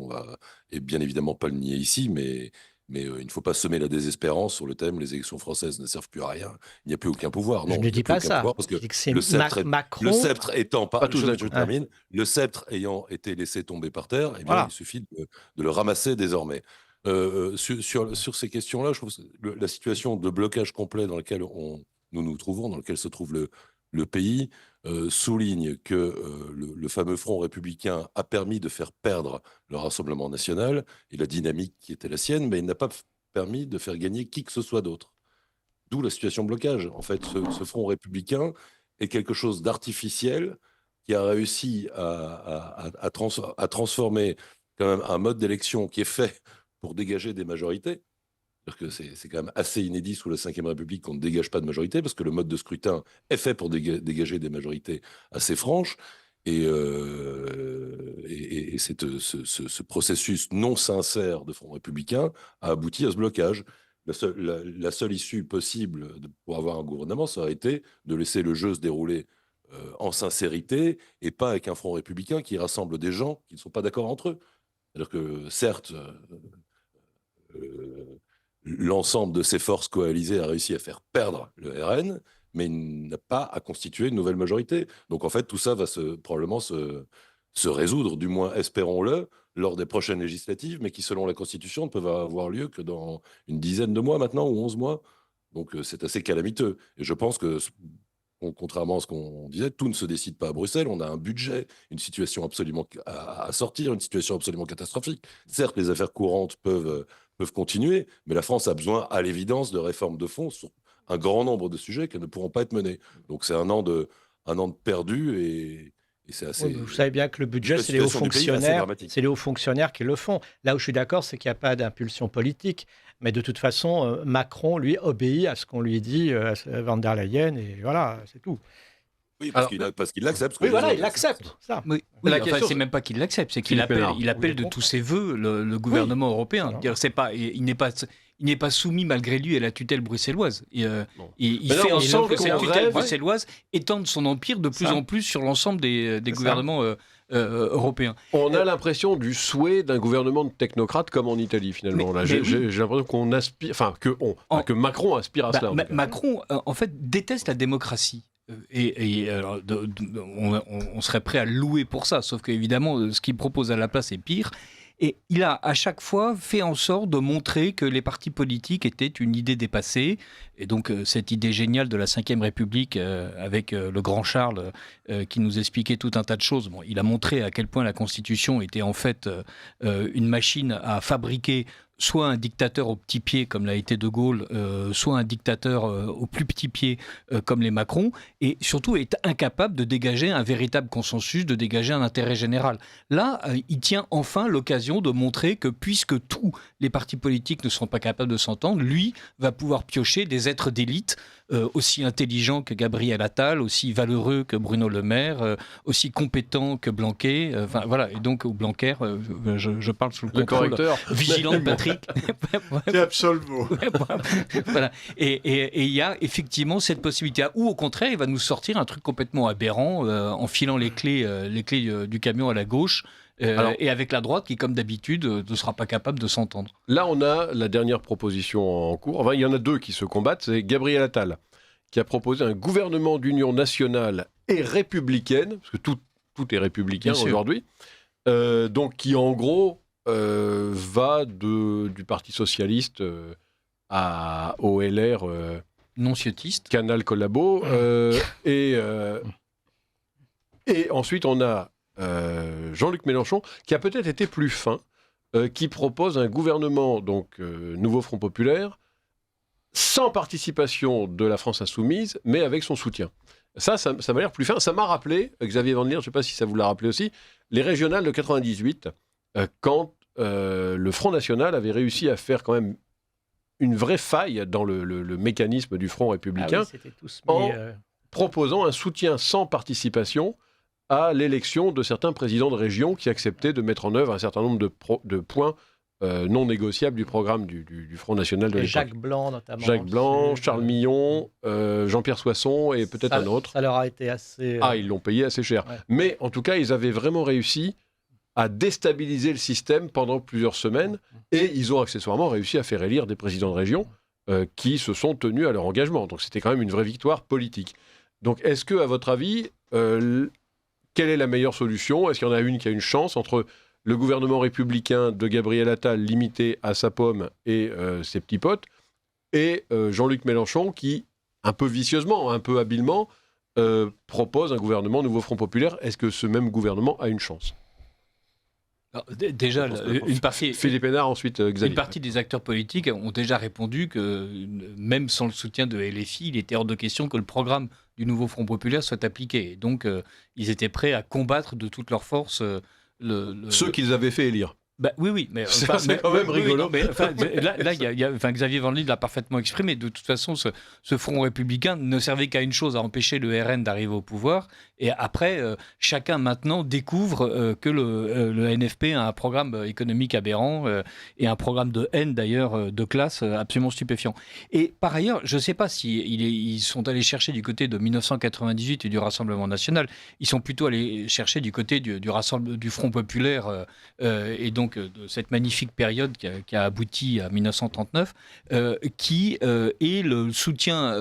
[SPEAKER 7] et bien évidemment pas le nier ici, mais il ne faut pas semer la désespérance sur le thème « les élections françaises ne servent plus à rien, il n'y a plus aucun pouvoir ».
[SPEAKER 2] Je ne dis pas ça.
[SPEAKER 7] Parce que
[SPEAKER 2] Je dis que c'est
[SPEAKER 7] le sceptre,
[SPEAKER 2] Macron...
[SPEAKER 7] le sceptre étant pas,
[SPEAKER 1] tous
[SPEAKER 7] je termine, le sceptre ayant été laissé tomber par terre, eh bien,
[SPEAKER 2] Voilà.
[SPEAKER 7] il suffit de le ramasser désormais. Sur ces questions-là, je trouve que la situation de blocage complet dans laquelle nous nous trouvons, dans lequel se trouve le pays, souligne que le fameux Front républicain a permis de faire perdre le Rassemblement national et la dynamique qui était la sienne, mais il n'a pas permis de faire gagner qui que ce soit d'autre. D'où la situation de blocage. En fait, ce Front républicain est quelque chose d'artificiel qui a réussi à transformer quand même un mode d'élection qui est fait pour dégager des majorités. C'est-à-dire que c'est quand même assez inédit sous la Ve République qu'on ne dégage pas de majorité, parce que le mode de scrutin est fait pour dégager des majorités assez franches. Et ce processus non sincère de Front républicain a abouti à ce blocage. La seule issue possible pour avoir un gouvernement, ça aurait été de laisser le jeu se dérouler en sincérité, et pas avec un Front républicain qui rassemble des gens qui ne sont pas d'accord entre eux. C'est-à-dire que certes, l'ensemble de ces forces coalisées a réussi à faire perdre le RN, mais il n'a pas à constituer une nouvelle majorité. Donc en fait, tout ça va probablement se se résoudre, du moins espérons-le, lors des prochaines législatives, mais qui, selon la Constitution, ne peuvent avoir lieu que dans une dizaine de mois maintenant, ou 11 mois. Donc c'est assez calamiteux. Et je pense que, contrairement à ce qu'on disait, tout ne se décide pas à Bruxelles. On a un budget, une situation absolument à sortir, une situation absolument catastrophique. Certes, les affaires courantes peuvent continuer, mais la France a besoin, à l'évidence, de réformes de fond sur un grand nombre de sujets qui ne pourront pas être menés. Donc c'est un an de perdu et c'est assez...
[SPEAKER 2] Oui, vous savez bien que le budget, c'est les hauts fonctionnaires qui le font. Là où je suis d'accord, c'est qu'il n'y a pas d'impulsion politique. Mais de toute façon, Macron, lui, obéit à ce qu'on lui dit, à Van der Leyen, et voilà, c'est tout.
[SPEAKER 7] Oui, parce qu'il l'accepte.
[SPEAKER 2] Oui, voilà, il l'accepte.
[SPEAKER 5] C'est même pas qu'il l'accepte, c'est qu'il appelle de tous ses voeux le gouvernement européen. Il n'est pas soumis malgré lui à la tutelle bruxelloise. Il fait en sorte que cette tutelle bruxelloise étende son empire de plus en plus sur l'ensemble des gouvernements européens.
[SPEAKER 1] On a l'impression du souhait d'un gouvernement de technocrates comme en Italie, finalement. J'ai l'impression qu'on aspire, que Macron aspire à cela.
[SPEAKER 5] Macron, en fait, déteste la démocratie. Alors, on serait prêt à le louer pour ça, sauf qu'évidemment, ce qu'il propose à la place est pire. Et il a à chaque fois fait en sorte de montrer que les partis politiques étaient une idée dépassée. Et donc cette idée géniale de la Ve République avec le grand Charles qui nous expliquait tout un tas de choses. Bon, il a montré à quel point la Constitution était en fait une machine à fabriquer soit un dictateur au petit pied comme l'a été De Gaulle, soit un dictateur au plus petit pied comme les Macron, et surtout est incapable de dégager un véritable consensus, de dégager un intérêt général. Là, il tient enfin l'occasion de montrer que puisque tous les partis politiques ne sont pas capables de s'entendre, lui va pouvoir piocher des êtres d'élite aussi intelligents que Gabriel Attal, aussi valeureux que Bruno Le Maire, aussi compétents que Blanquer, voilà, et donc au Blanquer, je parle sous le contrôle vigilant de Patrick.
[SPEAKER 4] C'est absolument.
[SPEAKER 5] Voilà. Et il y a effectivement cette possibilité, ou au contraire, il va nous sortir un truc complètement aberrant en filant les clés du camion à la gauche. Et avec la droite qui, comme d'habitude, ne sera pas capable de s'entendre.
[SPEAKER 1] Là, on a la dernière proposition en cours. Enfin, il y en a deux qui se combattent. C'est Gabriel Attal qui a proposé un gouvernement d'union nationale et républicaine, parce que tout est républicain aujourd'hui, donc qui en gros va du Parti socialiste au LR
[SPEAKER 5] non-ciotiste,
[SPEAKER 1] Canal Collabo, et ensuite on a Jean-Luc Mélenchon, qui a peut-être été plus fin, qui propose un gouvernement, donc Nouveau Front Populaire, sans participation de la France Insoumise, mais avec son soutien. Ça m'a l'air plus fin. Ça m'a rappelé, Xavier Van Lier, je ne sais pas si ça vous l'a rappelé aussi, les régionales de 98, quand le Front National avait réussi à faire quand même une vraie faille dans le mécanisme du Front républicain, en proposant un soutien sans participation à l'élection de certains présidents de région qui acceptaient de mettre en œuvre un certain nombre de points non négociables du programme du Front National de l'époque.
[SPEAKER 2] Jacques Blanc, notamment.
[SPEAKER 1] Jacques Blanc, Charles Millon, Jean-Pierre Soisson et peut-être un autre.
[SPEAKER 2] Ça leur a été assez...
[SPEAKER 1] ils l'ont payé assez cher. Ouais. Mais en tout cas, ils avaient vraiment réussi à déstabiliser le système pendant plusieurs semaines et ils ont accessoirement réussi à faire élire des présidents de région qui se sont tenus à leur engagement. Donc c'était quand même une vraie victoire politique. Donc est-ce que, à votre avis... quelle est la meilleure solution ? Est-ce qu'il y en a une qui a une chance entre le gouvernement républicain de Gabriel Attal limité à sa pomme et ses petits potes, et Jean-Luc Mélenchon qui, un peu vicieusement, un peu habilement, propose un gouvernement Nouveau Front Populaire ? Est-ce que ce même gouvernement a une chance ?
[SPEAKER 5] Alors, déjà, une partie,
[SPEAKER 1] Philippe Hénard, ensuite Xavier.
[SPEAKER 5] Une partie des acteurs politiques ont déjà répondu que même sans le soutien de LFI, il était hors de question que le programme du Nouveau Front Populaire soit appliqué. Et donc, ils étaient prêts à combattre de toutes leurs forces
[SPEAKER 1] ceux qu'ils avaient fait élire.
[SPEAKER 5] Oui, mais
[SPEAKER 1] c'est quand même rigolo.
[SPEAKER 5] Xavier Van Lier l'a parfaitement exprimé. De toute façon, ce Front républicain ne servait qu'à une chose, à empêcher le RN d'arriver au pouvoir. Et après, chacun maintenant découvre que le NFP a un programme économique aberrant et un programme de haine d'ailleurs de classe absolument stupéfiant. Et par ailleurs, je ne sais pas ils sont allés chercher du côté de 1998 et du Rassemblement national. Ils sont plutôt allés chercher du côté du Front populaire et donc de cette magnifique période qui a abouti à 1939, qui est le soutien,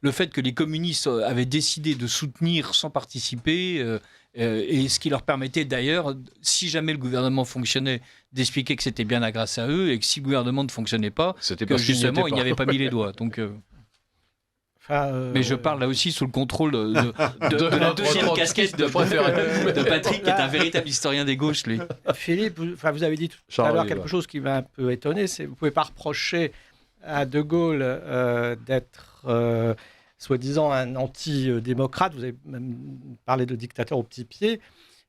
[SPEAKER 5] le fait que les communistes avaient décidé de soutenir sans participer et ce qui leur permettait d'ailleurs, si jamais le gouvernement fonctionnait, d'expliquer que c'était bien grâce à eux, et que si le gouvernement ne fonctionnait pas, que justement il n'y avait pas mis les doigts. Donc, mais je parle là aussi sous le contrôle de la deuxième casquette de Patrick, qui est un véritable historien des gauches, lui.
[SPEAKER 2] Philippe, vous avez dit tout à l'heure quelque chose qui m'a un peu étonné, c'est vous ne pouvez pas reprocher à De Gaulle d'être soi-disant un anti-démocrate, vous avez même parlé de dictateur au petit pied,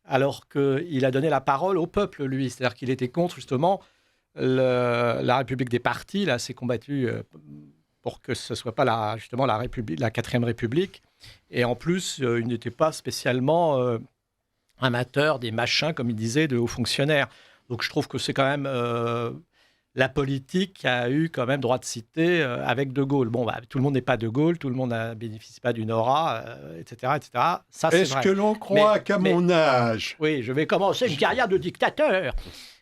[SPEAKER 2] alors qu'il a donné la parole au peuple, lui. C'est-à-dire qu'il était contre, justement, la République des partis. Là, s'est combattu pour que ce ne soit pas justement la 4e République. Et en plus, il n'était pas spécialement amateur des machins, comme il disait, de hauts fonctionnaires. Donc je trouve que c'est quand même la politique qui a eu quand même droit de citer avec De Gaulle. Bon, tout le monde n'est pas De Gaulle, tout le monde ne bénéficie pas d'une aura, etc., etc. Ça, c'est vrai.
[SPEAKER 4] Est-ce que l'on croit qu'à mon âge...
[SPEAKER 2] Oui, je vais commencer une carrière de dictateur.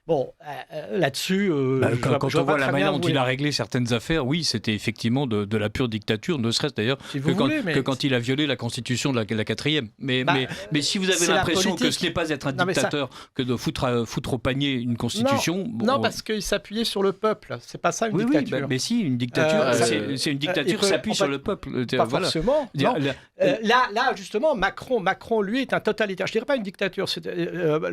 [SPEAKER 2] Bon, là-dessus...
[SPEAKER 5] quand on voit la manière dont il a réglé certaines affaires, oui, c'était effectivement de la pure dictature, ne serait-ce d'ailleurs que quand il a violé la constitution de la 4e. Mais si vous avez l'impression que ce n'est pas être un dictateur que de foutre au panier une constitution...
[SPEAKER 2] Non, parce qu'il s'appuyait sur le peuple. C'est pas ça une dictature.
[SPEAKER 5] Oui, mais si, une dictature, c'est une dictature qui s'appuie sur le peuple.
[SPEAKER 2] Pas forcément. Non. Là, justement, Macron, lui, est un totalitaire. Je dirais pas une dictature.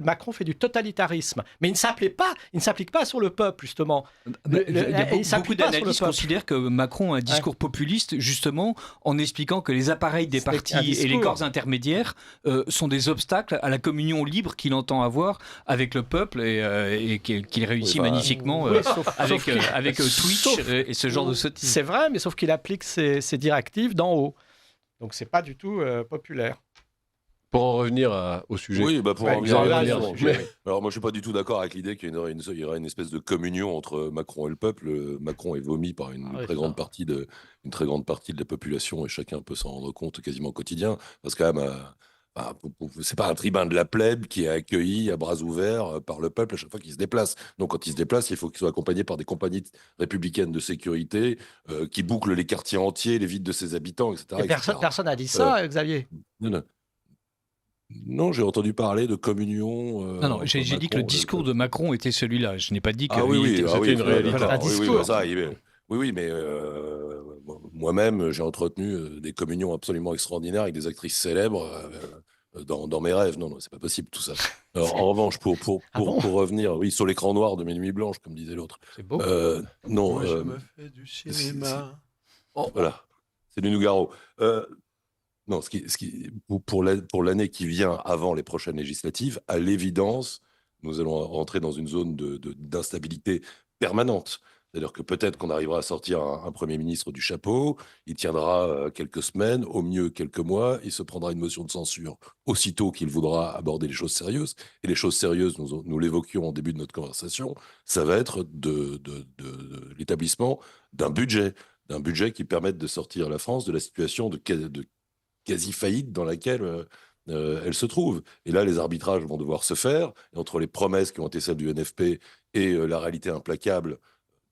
[SPEAKER 2] Macron fait du totalitarisme. Mais il ne s'applique pas sur le peuple, justement.
[SPEAKER 5] Beaucoup d'analystes considèrent que Macron a un discours populiste, justement, en expliquant que les appareils des partis et les corps intermédiaires sont des obstacles à la communion libre qu'il entend avoir avec le peuple et qu'il réussit magnifiquement avec Twitch et ce genre de sottises.
[SPEAKER 2] C'est vrai, mais sauf qu'il applique ses directives d'en haut. Donc, c'est pas du tout populaire.
[SPEAKER 1] Pour en revenir au sujet.
[SPEAKER 7] Oui, pour en revenir au sujet. Alors moi, je suis pas du tout d'accord avec l'idée qu'il y aurait une espèce de communion entre Macron et le peuple. Macron est vomi par une très grande partie de la population, et chacun peut s'en rendre compte quasiment au quotidien. Parce que quand même, c'est pas un tribun de la plèbe qui est accueilli à bras ouverts par le peuple à chaque fois qu'il se déplace. Donc quand il se déplace, il faut qu'il soit accompagné par des compagnies républicaines de sécurité qui bouclent les quartiers entiers, les villes de ses habitants, etc.
[SPEAKER 2] Et personne n'a dit ça, Xavier.
[SPEAKER 7] Non, j'ai entendu parler de communion.
[SPEAKER 5] Non, j'ai dit que le discours de Macron était celui-là. Je n'ai pas dit que
[SPEAKER 1] c'était une réalité.
[SPEAKER 2] Un discours.
[SPEAKER 7] Oui, mais moi-même, j'ai entretenu des communions absolument extraordinaires avec des actrices célèbres dans mes rêves. Non, c'est pas possible tout ça. Alors, en revanche, pour revenir, sur l'écran noir de mes nuits blanches, comme disait l'autre.
[SPEAKER 2] C'est beau.
[SPEAKER 7] Non.
[SPEAKER 4] Moi, je me fais du cinéma.
[SPEAKER 7] Voilà, c'est du Nougaro. Non, pour l'année qui vient avant les prochaines législatives, à l'évidence, nous allons rentrer dans une zone d'instabilité permanente. C'est-à-dire que peut-être qu'on arrivera à sortir un Premier ministre du chapeau, il tiendra quelques semaines, au mieux quelques mois, il se prendra une motion de censure aussitôt qu'il voudra aborder les choses sérieuses. Et les choses sérieuses, nous l'évoquions au début de notre conversation, ça va être de l'établissement d'un budget qui permette de sortir la France de la situation de quasi-faillite dans laquelle elle se trouve. Et là, les arbitrages vont devoir se faire. Et entre les promesses qui ont été celles du NFP et la réalité implacable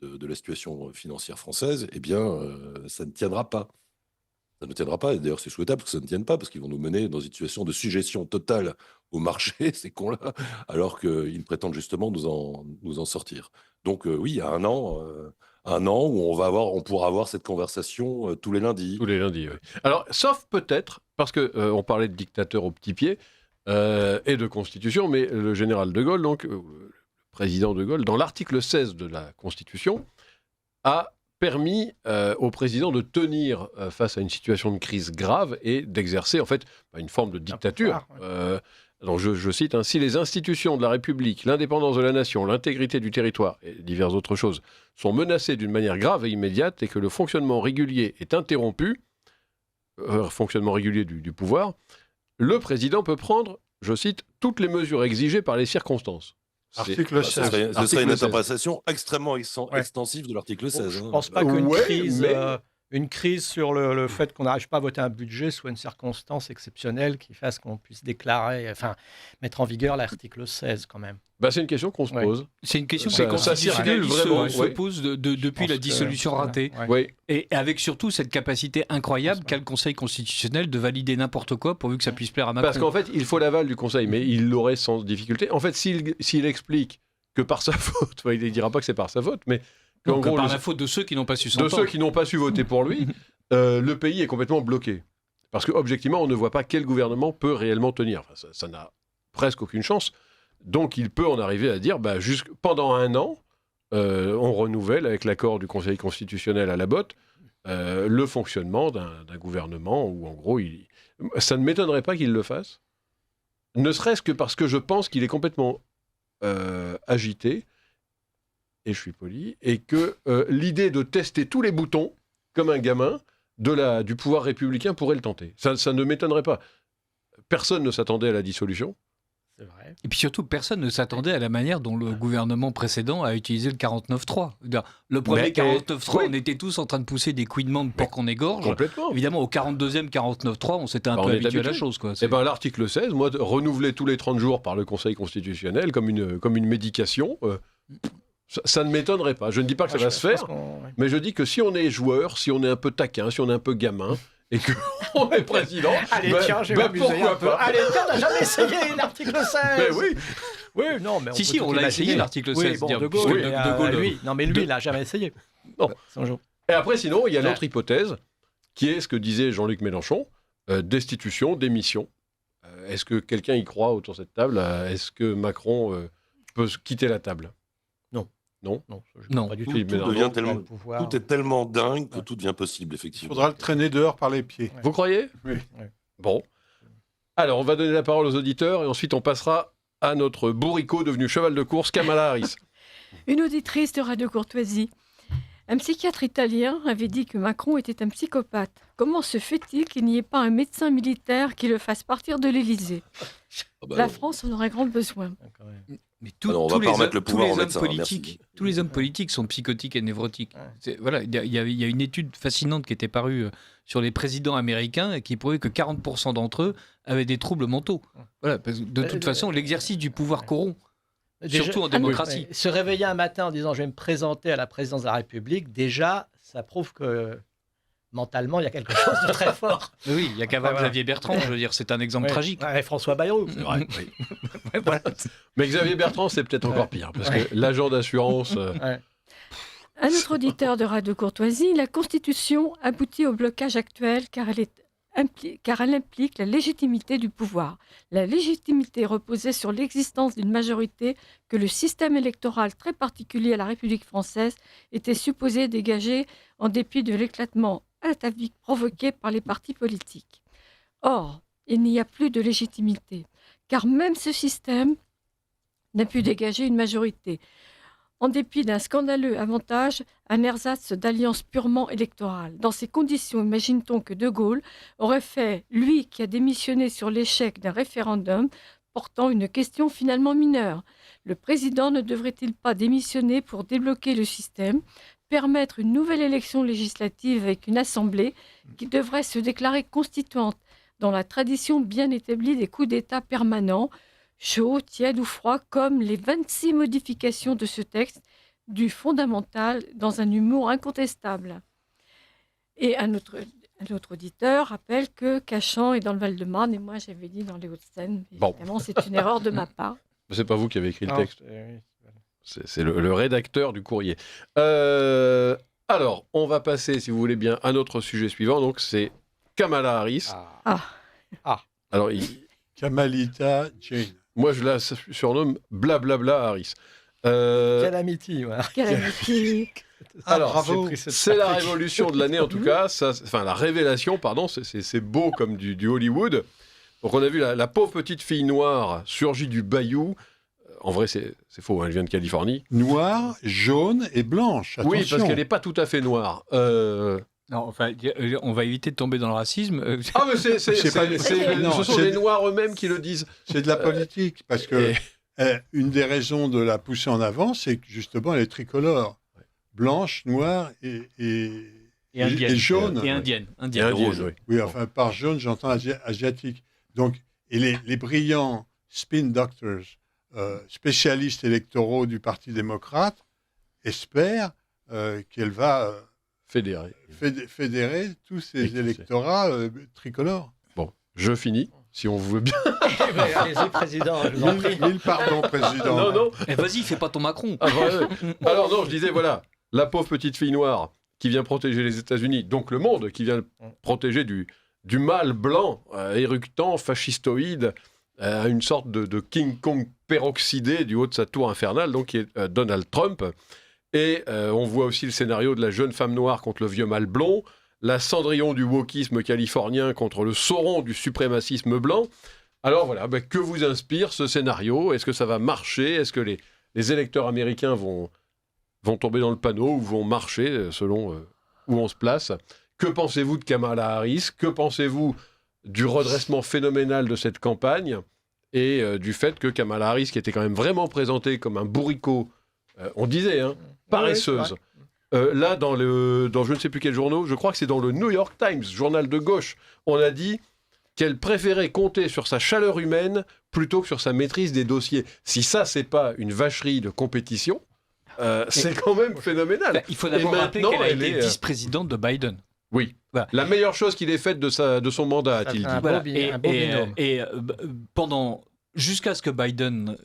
[SPEAKER 7] de la situation financière française, eh bien, ça ne tiendra pas. Ça ne tiendra pas. Et d'ailleurs, c'est souhaitable que ça ne tienne pas, parce qu'ils vont nous mener dans une situation de sujétion totale au marché, ces cons-là, alors qu'ils prétendent justement nous en sortir. Donc oui, il y a un an où on pourra avoir cette conversation tous les lundis.
[SPEAKER 1] Tous les lundis, oui. Alors, sauf peut-être, parce qu'on parlait de dictateur au petit pied et de constitution, mais le général de Gaulle, donc le président de Gaulle, dans l'article 16 de la Constitution, a permis au président de tenir face à une situation de crise grave et d'exercer en fait une forme de dictature. Alors je cite, si les institutions de la République, l'indépendance de la nation, l'intégrité du territoire et diverses autres choses sont menacées d'une manière grave et immédiate et que le fonctionnement régulier est interrompu, fonctionnement régulier du pouvoir, le président peut prendre, je cite, toutes les mesures exigées par les circonstances.
[SPEAKER 4] Article 16.
[SPEAKER 7] Ce serait une interprétation extrêmement extensive de l'article 16.
[SPEAKER 2] Je ne pense pas qu'une crise... une crise sur le fait qu'on n'arrive pas à voter un budget, soit une circonstance exceptionnelle qui fasse qu'on puisse mettre en vigueur l'article 16 quand même.
[SPEAKER 1] C'est une question qu'on se pose.
[SPEAKER 5] C'est une question
[SPEAKER 1] Ça-
[SPEAKER 5] que les
[SPEAKER 1] ça circule
[SPEAKER 5] constitutionnalistes
[SPEAKER 1] vraiment,
[SPEAKER 5] se
[SPEAKER 1] oui.
[SPEAKER 5] posent depuis la dissolution ratée.
[SPEAKER 1] Oui.
[SPEAKER 5] Et avec surtout cette capacité incroyable qu'a le Conseil constitutionnel de valider n'importe quoi pourvu que ça puisse plaire à Macron.
[SPEAKER 1] Parce qu'en fait, il faut l'aval du Conseil, mais il l'aurait sans difficulté. En fait, s'il explique que par sa faute, il ne dira pas que c'est par sa faute, mais qu'en
[SPEAKER 5] Donc,
[SPEAKER 1] gros,
[SPEAKER 5] par la faute de ceux qui n'ont pas su
[SPEAKER 1] de
[SPEAKER 5] s'entendre.
[SPEAKER 1] ceux qui n'ont pas su voter pour lui, le pays est complètement bloqué. Parce qu'objectivement, on ne voit pas quel gouvernement peut réellement tenir. Enfin, ça n'a presque aucune chance. Donc, il peut en arriver à dire, pendant un an, on renouvelle, avec l'accord du Conseil constitutionnel à la botte, le fonctionnement d'un gouvernement où, en gros, ça ne m'étonnerait pas qu'il le fasse. Ne serait-ce que parce que je pense qu'il est complètement agité, et je suis poli, et que l'idée de tester tous les boutons, comme un gamin, du pouvoir républicain pourrait le tenter. Ça ne m'étonnerait pas. Personne ne s'attendait à la dissolution.
[SPEAKER 2] C'est vrai.
[SPEAKER 5] Et puis surtout, personne ne s'attendait à la manière dont le gouvernement précédent a utilisé le 49.3. Le premier 49.3,
[SPEAKER 1] oui.
[SPEAKER 5] on était tous en train de pousser des couinements de porc qu'on égorge.
[SPEAKER 1] Complètement.
[SPEAKER 5] Évidemment, au 42e 49.3, on s'était un
[SPEAKER 1] On
[SPEAKER 5] peu
[SPEAKER 1] est
[SPEAKER 5] habitué à la
[SPEAKER 1] habitué.
[SPEAKER 5] chose. Quoi.
[SPEAKER 1] Eh ben, l'article 16, moi, renouvelé tous les 30 jours par le Conseil constitutionnel comme une médication, ça ne m'étonnerait pas. Je ne dis pas que ça va se faire, mais je dis que si on est joueur, si on est un peu taquin, si on est un peu gamin, et qu'on est président,
[SPEAKER 2] Allez, tiens, je vais m'amuser
[SPEAKER 1] pourquoi
[SPEAKER 2] un peu.
[SPEAKER 1] pas.
[SPEAKER 2] Allez, tiens, on n'a jamais essayé l'article 16.
[SPEAKER 1] Mais oui,
[SPEAKER 2] Oui, non, mais
[SPEAKER 5] Si,
[SPEAKER 2] peut
[SPEAKER 5] on
[SPEAKER 2] tout
[SPEAKER 5] l'a
[SPEAKER 2] imaginer.
[SPEAKER 5] essayé, l'article 16.
[SPEAKER 2] Oui, bon,
[SPEAKER 5] dire,
[SPEAKER 2] De
[SPEAKER 5] puisque
[SPEAKER 2] Gaulle,
[SPEAKER 5] De Gaulle,
[SPEAKER 2] lui. Non, mais lui, il n'a jamais essayé.
[SPEAKER 1] Non.
[SPEAKER 2] C'est un jour.
[SPEAKER 1] Et après, sinon, il y a l'autre hypothèse, qui est ce que disait Jean-Luc Mélenchon, destitution, démission. Est-ce que quelqu'un y croit autour de cette table? Est-ce que Macron peut quitter la table? Non.
[SPEAKER 5] Non.
[SPEAKER 2] Pas du tout.
[SPEAKER 1] Philippe
[SPEAKER 7] Tout
[SPEAKER 1] Mélenchon.
[SPEAKER 7] devient tellement,
[SPEAKER 2] Le pouvoir.
[SPEAKER 7] tout est tellement dingue que tout devient possible,
[SPEAKER 4] Il
[SPEAKER 7] effectivement.
[SPEAKER 4] faudra le traîner dehors par les pieds.
[SPEAKER 1] Vous croyez?
[SPEAKER 4] Oui.
[SPEAKER 1] Bon. Alors, on va donner la parole aux auditeurs et ensuite on passera à notre bourricot devenu cheval de course, Kamala Harris.
[SPEAKER 6] Une auditrice de Radio Courtoisie. Un psychiatre italien avait dit que Macron était un psychopathe. Comment se fait-il qu'il n'y ait pas un médecin militaire qui le fasse partir de l'Élysée?
[SPEAKER 7] Ah bah
[SPEAKER 6] La
[SPEAKER 7] non.
[SPEAKER 6] France en aurait grand besoin.
[SPEAKER 5] Mais
[SPEAKER 7] Ah non, on va pas remettre le pouvoir au médecin, merci.
[SPEAKER 5] tous les hommes politiques sont psychotiques et névrotiques.
[SPEAKER 2] Ouais.
[SPEAKER 5] Voilà, il y a une étude fascinante qui était parue sur les présidents américains et qui prouvait que 40% d'entre eux avaient des troubles mentaux. Voilà, parce que de toute façon, l'exercice du pouvoir corrompt. Surtout en démocratie.
[SPEAKER 2] Se réveiller un matin en disant je vais me présenter à la présidence de la République, déjà, ça prouve que mentalement, il y a quelque chose de très fort.
[SPEAKER 5] Mais oui, il n'y a qu'à voir
[SPEAKER 2] Voilà.
[SPEAKER 5] Xavier Bertrand, je veux dire, c'est un exemple tragique.
[SPEAKER 2] Ouais, François Bayrou.
[SPEAKER 1] C'est vrai, oui.
[SPEAKER 2] Voilà.
[SPEAKER 1] Mais Xavier Bertrand, c'est peut-être encore pire, parce que l'agent d'assurance...
[SPEAKER 6] Un autre auditeur de Radio Courtoisie, la Constitution aboutit au blocage actuel car elle implique la légitimité du pouvoir. La légitimité reposait sur l'existence d'une majorité que le système électoral très particulier à la République française était supposé dégager en dépit de l'éclatement atavique provoqué par les partis politiques. Or, il n'y a plus de légitimité, car même ce système n'a pu dégager une majorité. En dépit d'un scandaleux avantage, un ersatz d'alliance purement électorale. Dans ces conditions, imagine-t-on que De Gaulle aurait fait, lui qui a démissionné sur l'échec d'un référendum portant une question finalement mineure. Le président ne devrait-il pas démissionner pour débloquer le système, permettre une nouvelle élection législative avec une assemblée qui devrait se déclarer constituante dans la tradition bien établie des coups d'État permanents, chaud, tiède ou froid, comme les 26 modifications de ce texte, du fondamental dans un humour incontestable. Et un autre auditeur rappelle que Cachan est dans le Val-de-Marne, et moi j'avais dit dans les Hauts-de-Seine.
[SPEAKER 1] Bon.
[SPEAKER 6] Évidemment, c'est une erreur de ma part.
[SPEAKER 1] C'est pas vous qui avez écrit le
[SPEAKER 2] Non,
[SPEAKER 1] texte, c'est le rédacteur du courrier. Alors, on va passer, si vous voulez bien, à notre sujet suivant, donc c'est Kamala Harris. Alors,
[SPEAKER 4] Kamalita Jane.
[SPEAKER 1] moi je la surnomme Blablabla Harris.
[SPEAKER 2] Quelle amitié. Ouais.
[SPEAKER 6] Quelle amitié.
[SPEAKER 1] Alors,
[SPEAKER 4] bravo.
[SPEAKER 1] c'est la révolution de l'année en tout cas, enfin la révélation, pardon, c'est beau comme du Hollywood. Donc on a vu la pauvre petite fille noire surgit du bayou. En vrai, c'est faux, hein, elle vient de Californie.
[SPEAKER 4] Noire, jaune et blanche. Attention.
[SPEAKER 1] Oui, parce qu'elle n'est pas tout à fait noire.
[SPEAKER 5] Non, enfin, on va éviter de tomber dans le racisme.
[SPEAKER 1] Ah, mais ce sont
[SPEAKER 4] c'est-
[SPEAKER 1] les noirs eux-mêmes qui le disent.
[SPEAKER 4] C'est de la politique, parce que
[SPEAKER 1] Et-
[SPEAKER 4] une des raisons de la pousser en avant, c'est que justement, elle est tricolore. Blanche, noire et
[SPEAKER 5] Et indienne.
[SPEAKER 4] Et jaune.
[SPEAKER 5] Et indienne.
[SPEAKER 1] Et indienne, oui.
[SPEAKER 4] Oui, enfin, par jaune, j'entends asiatique. Donc, et les brillants spin doctors, spécialistes électoraux du Parti démocrate, espèrent qu'elle va fédérer tous ces électorats tricolores.
[SPEAKER 1] Bon, je finis, si on veut bien.
[SPEAKER 2] Allez-y, président, je vous en prie.
[SPEAKER 4] Mille pardons, président.
[SPEAKER 1] Non.
[SPEAKER 5] Vas-y, fais pas ton Macron.
[SPEAKER 1] Ah, ouais. Alors non, je disais, voilà, la pauvre petite fille noire qui vient protéger les États-Unis, donc le monde, qui vient protéger du mâle blanc, éructant, fascistoïde, une sorte de King Kong peroxydé du haut de sa tour infernale, donc qui est Donald Trump. Et on voit aussi le scénario de la jeune femme noire contre le vieux mâle blond, la Cendrillon du wokisme californien contre le Sauron du suprémacisme blanc. Alors voilà, que vous inspire ce scénario? Est-ce que ça va marcher? Est-ce que les électeurs américains vont tomber dans le panneau ou vont marcher selon où on se place? Que pensez-vous de Kamala Harris? Que pensez-vous du redressement phénoménal de cette campagne et du fait que Kamala Harris, qui était quand même vraiment présentée comme un bourricot, on disait, paresseuse, là, dans je ne sais plus quel journal, je crois que c'est dans le New York Times, journal de gauche, on a dit qu'elle préférait compter sur sa chaleur humaine plutôt que sur sa maîtrise des dossiers. Si ça, c'est pas une vacherie de compétition, c'est quand même phénoménal.
[SPEAKER 5] Il faut d'abord rappeler qu'elle a été
[SPEAKER 1] est,
[SPEAKER 5] vice-présidente de Biden.
[SPEAKER 1] Oui,
[SPEAKER 5] voilà.
[SPEAKER 1] La meilleure chose qu'il ait faite de son mandat, a-t-il dit.
[SPEAKER 2] Un beau binôme.
[SPEAKER 5] Jusqu'à ce que Biden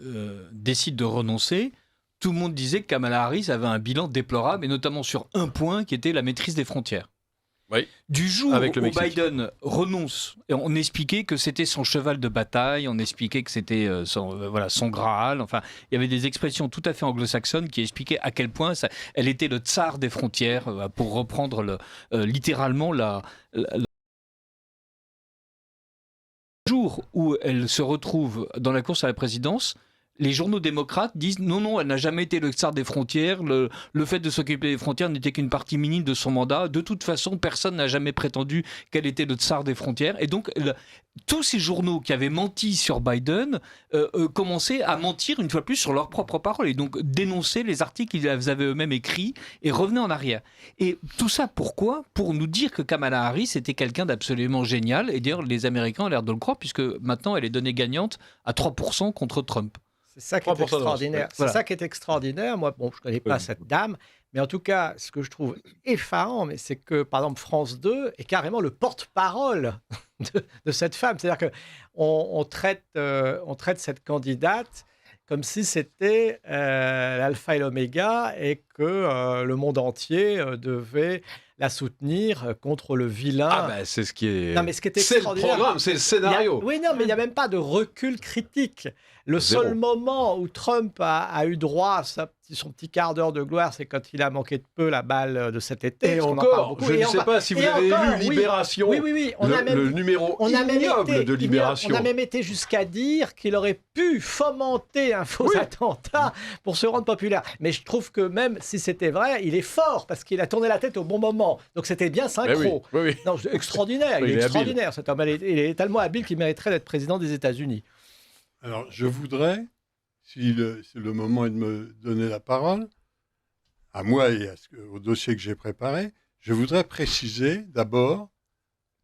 [SPEAKER 5] décide de renoncer, tout le monde disait que Kamala Harris avait un bilan déplorable, et notamment sur un point qui était la maîtrise des frontières.
[SPEAKER 1] Oui.
[SPEAKER 5] Du jour
[SPEAKER 1] Avec
[SPEAKER 5] où
[SPEAKER 1] le Mexique.
[SPEAKER 5] Biden renonce, on expliquait que c'était son cheval de bataille, on expliquait que c'était son Graal. Enfin, il y avait des expressions tout à fait anglo-saxonnes qui expliquaient à quel point elle était le tsar des frontières, pour reprendre littéralement le jour où elle se retrouve dans la course à la présidence. Les journaux démocrates disent non, elle n'a jamais été le tsar des frontières. Le fait de s'occuper des frontières n'était qu'une partie minime de son mandat. De toute façon, personne n'a jamais prétendu qu'elle était le tsar des frontières. Et donc, tous ces journaux qui avaient menti sur Biden commençaient à mentir une fois plus sur leurs propres paroles et donc dénoncer les articles qu'ils avaient eux-mêmes écrits et revenaient en arrière. Et tout ça, pourquoi? Pour nous dire que Kamala Harris était quelqu'un d'absolument génial. Et d'ailleurs, les Américains ont l'air de le croire, puisque maintenant, elle est donnée gagnante à 3% contre Trump.
[SPEAKER 2] C'est ça qui est extraordinaire. C'est ça qui est extraordinaire. Moi, je ne connais pas cette dame, mais en tout cas, ce que je trouve effarant, c'est que, par exemple, France 2 est carrément le porte-parole de cette femme. C'est-à-dire qu'on traite cette candidate comme si c'était l'alpha et l'oméga et que le monde entier devait la soutenir contre le vilain.
[SPEAKER 1] Ah ben, c'est ce qui est...
[SPEAKER 2] Non, mais ce qui est
[SPEAKER 1] c'est le programme, c'est le scénario.
[SPEAKER 2] Oui, non, mais il n'y a même pas de recul critique. Le seul moment où Trump a eu droit à son petit quart d'heure de gloire, c'est quand il a manqué de peu la balle de cet été.
[SPEAKER 1] Et encore, je ne sais pas si vous avez lu Libération,
[SPEAKER 2] oui.
[SPEAKER 1] Le numéro ignoble de Libération.
[SPEAKER 2] On a même été jusqu'à dire qu'il aurait pu fomenter un faux attentat pour se rendre populaire. Mais je trouve que même si c'était vrai, il est fort parce qu'il a tourné la tête au bon moment. Donc c'était bien synchro.
[SPEAKER 1] Oui.
[SPEAKER 2] Non, c'est extraordinaire. Il est extraordinaire. Cet homme, il est tellement habile qu'il mériterait d'être président des États-Unis.
[SPEAKER 4] Alors, je voudrais, si c'est le moment est de me donner la parole, à moi et au dossier que j'ai préparé, je voudrais préciser d'abord,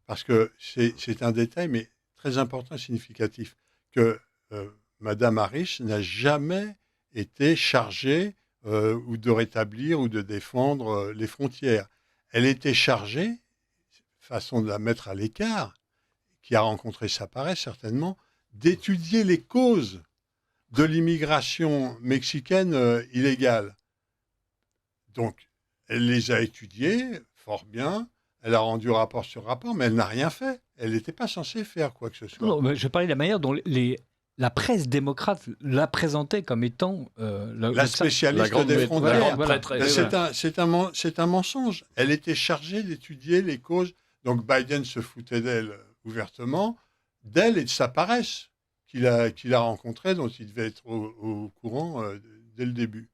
[SPEAKER 4] parce que c'est un détail, mais très important et significatif, que Madame Harris n'a jamais été chargée ou de rétablir ou de défendre les frontières. Elle était chargée, façon de la mettre à l'écart, qui a rencontré sa paresse certainement, d'étudier les causes de l'immigration mexicaine illégale. Donc, elle les a étudiées fort bien, elle a rendu rapport sur rapport, mais elle n'a rien fait. Elle n'était pas censée faire quoi que ce soit.
[SPEAKER 5] Non, mais je parlais de la manière dont la presse démocrate la présentait comme étant
[SPEAKER 4] la spécialiste des frontières.
[SPEAKER 5] Voilà.
[SPEAKER 4] C'est un mensonge. Elle était chargée d'étudier les causes. Donc Biden se foutait d'elle ouvertement, d'elle et de sa paresse qu'il a rencontrée, dont il devait être au courant dès le début.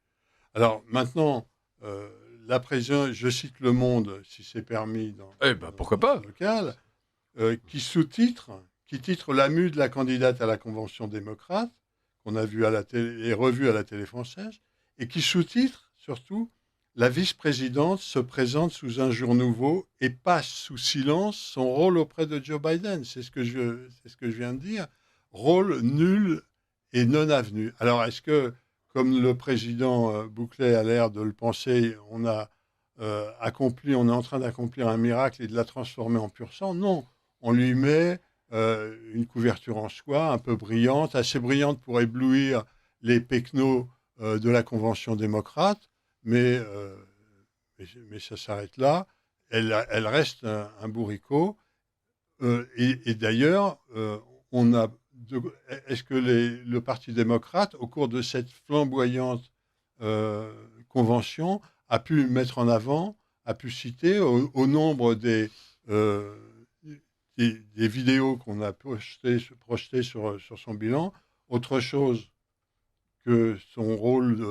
[SPEAKER 4] Alors maintenant, la présidente, je cite Le Monde, si c'est permis, dans
[SPEAKER 1] pourquoi pas
[SPEAKER 4] local, qui titre la mue de la candidate à la Convention démocrate, qu'on a vu à la télé et revu à la télé française, et qui sous-titre surtout la vice-présidente se présente sous un jour nouveau et passe sous silence son rôle auprès de Joe Biden. C'est ce que je viens de dire. Rôle nul et non avenu. Alors, est-ce que, comme le président Bouclet a l'air de le penser, on est en train d'accomplir un miracle et de la transformer en pur sang? Non, on lui met une couverture en soie un peu brillante, assez brillante pour éblouir les pecnos de la Convention démocrate, mais ça s'arrête là. Elle reste un bourricot. Et d'ailleurs, est-ce que le Parti démocrate, au cours de cette flamboyante convention, a pu mettre en avant, a pu citer au nombre des vidéos qu'on a projetées sur son bilan, autre chose que son rôle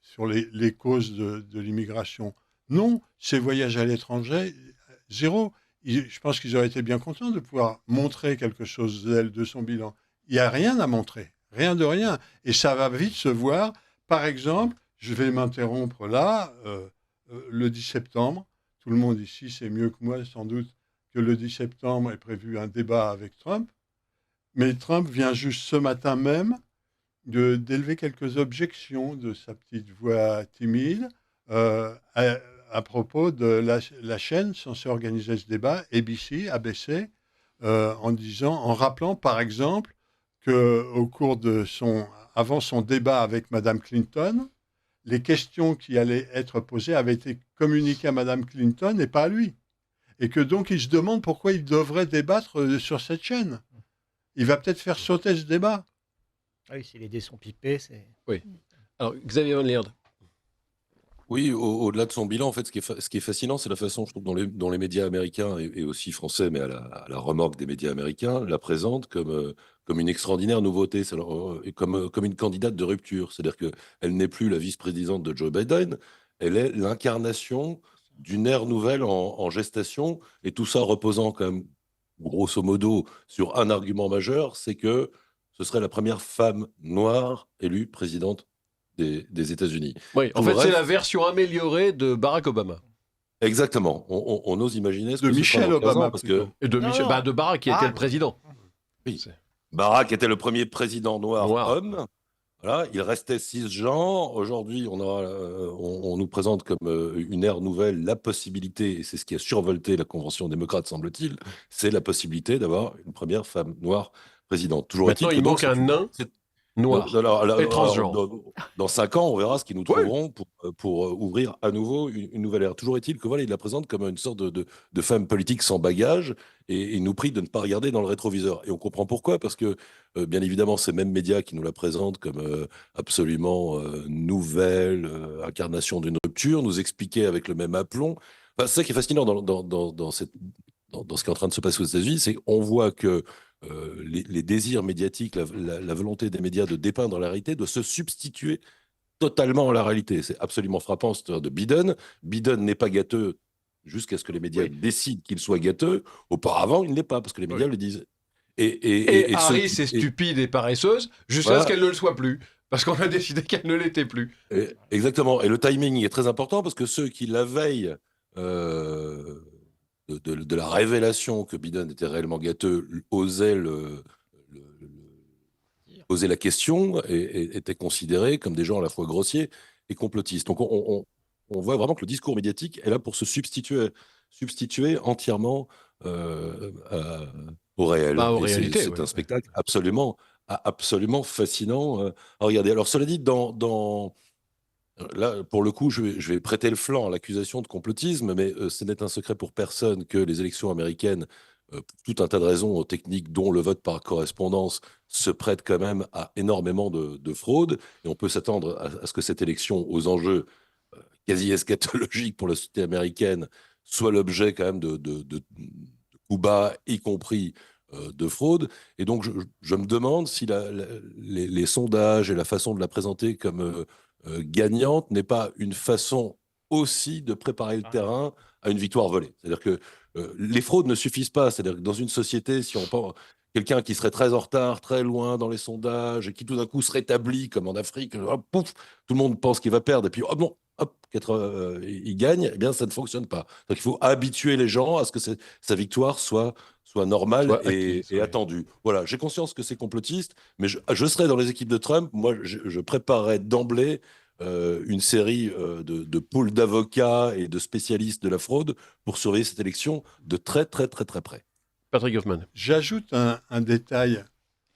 [SPEAKER 4] sur les causes de l'immigration? Non, ses voyages à l'étranger, zéro. Je pense qu'ils auraient été bien contents de pouvoir montrer quelque chose d'elle, de son bilan. Il n'y a rien à montrer, rien de rien. Et ça va vite se voir. Par exemple, je vais m'interrompre là, le 10 septembre, tout le monde ici sait mieux que moi sans doute que le 10 septembre est prévu un débat avec Trump. Mais Trump vient juste ce matin même d'élever quelques objections de sa petite voix timide à propos de la chaîne censée organiser ce débat, ABC, en rappelant par exemple qu'au cours avant son débat avec Mme Clinton, les questions qui allaient être posées avaient été communiquées à Mme Clinton et pas à lui. Et que donc il se demande pourquoi il devrait débattre sur cette chaîne. Il va peut-être faire sauter ce débat.
[SPEAKER 2] Ah oui, si les dés sont pipés, c'est...
[SPEAKER 1] Oui. Alors, Xavier Van Lierde.
[SPEAKER 7] Oui, au-delà de son bilan, en fait, ce qui est fascinant, c'est la façon, je trouve, dont les médias américains et aussi français, mais à la remorque des médias américains, la présentent comme une extraordinaire nouveauté, comme une candidate de rupture. C'est-à-dire qu'elle n'est plus la vice-présidente de Joe Biden, elle est l'incarnation d'une ère nouvelle en gestation, et tout ça reposant quand même, grosso modo, sur un argument majeur, c'est que ce serait la première femme noire élue présidente des États-Unis.
[SPEAKER 1] Oui, en fait, c'est la version améliorée de Barack Obama.
[SPEAKER 7] Exactement. On ose imaginer ce
[SPEAKER 4] de
[SPEAKER 7] que
[SPEAKER 4] Michelle Obama,
[SPEAKER 7] parce que
[SPEAKER 1] Et de Barack, qui était le président.
[SPEAKER 7] oui. Barack était le premier président noir. Homme. Voilà, il restait 6 gens. Aujourd'hui, on nous présente comme une ère nouvelle la possibilité, et c'est ce qui a survolté la Convention démocrate, semble-t-il, c'est la possibilité d'avoir une première femme noire présidente. Toujours
[SPEAKER 1] Maintenant, il manque un nain noir et transgenre.
[SPEAKER 7] Dans 5 ans, on verra ce qu'ils nous trouveront pour ouvrir à nouveau une nouvelle ère. Toujours est-il que voilà, il la présente comme une sorte de femme politique sans bagage, et il nous prie de ne pas regarder dans le rétroviseur. Et on comprend pourquoi, parce que bien évidemment, ces mêmes médias qui nous la présentent comme absolument nouvelle incarnation d'une rupture, nous expliquaient avec le même aplomb. Enfin, c'est ça qui est fascinant dans ce qui est en train de se passer aux États-Unis, c'est qu'on voit que les désirs médiatiques, la volonté des médias de dépeindre la réalité, de se substituer totalement à la réalité. C'est absolument frappant, cette histoire de Biden. Biden n'est pas gâteux jusqu'à ce que les médias décident qu'il soit gâteux. Auparavant, il ne l'est pas, parce que les médias le disent.
[SPEAKER 1] Et Harris est stupide et paresseuse jusqu'à ce qu'elle ne le soit plus. Parce qu'on a décidé qu'elle ne l'était plus.
[SPEAKER 7] Exactement. Et le timing est très important, parce que ceux qui, la veille de la révélation que Biden était réellement gâteux, osaient poser la question et étaient considérés comme des gens à la fois grossiers et complotistes. Donc on voit vraiment que le discours médiatique est là pour se substituer entièrement au réel.
[SPEAKER 1] Aux réalités,
[SPEAKER 7] c'est un spectacle absolument fascinant à regarder. Alors cela dit, là, pour le coup, je vais prêter le flanc à l'accusation de complotisme, mais ce n'est un secret pour personne que les élections américaines, pour tout un tas de raisons techniques, dont le vote par correspondance, se prêtent quand même à énormément de fraude. Et on peut s'attendre à ce que cette élection, aux enjeux quasi eschatologiques pour la société américaine, soit l'objet quand même de coups bas, y compris de fraude. Et donc, je me demande si les sondages et la façon de la présenter comme gagnante n'est pas une façon aussi de préparer le terrain à une victoire volée. C'est-à-dire que les fraudes ne suffisent pas. C'est-à-dire que dans une société, si on pense quelqu'un qui serait très en retard, très loin dans les sondages, et qui tout d'un coup se rétablit, comme en Afrique, pouf, tout le monde pense qu'il va perdre, et puis oh non, hop, il gagne, eh bien, ça ne fonctionne pas. Donc, il faut habituer les gens à ce que sa victoire soit normale et attendue. Voilà, j'ai conscience que c'est complotiste, mais je serai dans les équipes de Trump. Moi, je préparerai d'emblée une série de pools d'avocats et de spécialistes de la fraude pour surveiller cette élection de très, très, très, très près.
[SPEAKER 1] Patrick Hoffman.
[SPEAKER 4] J'ajoute un détail,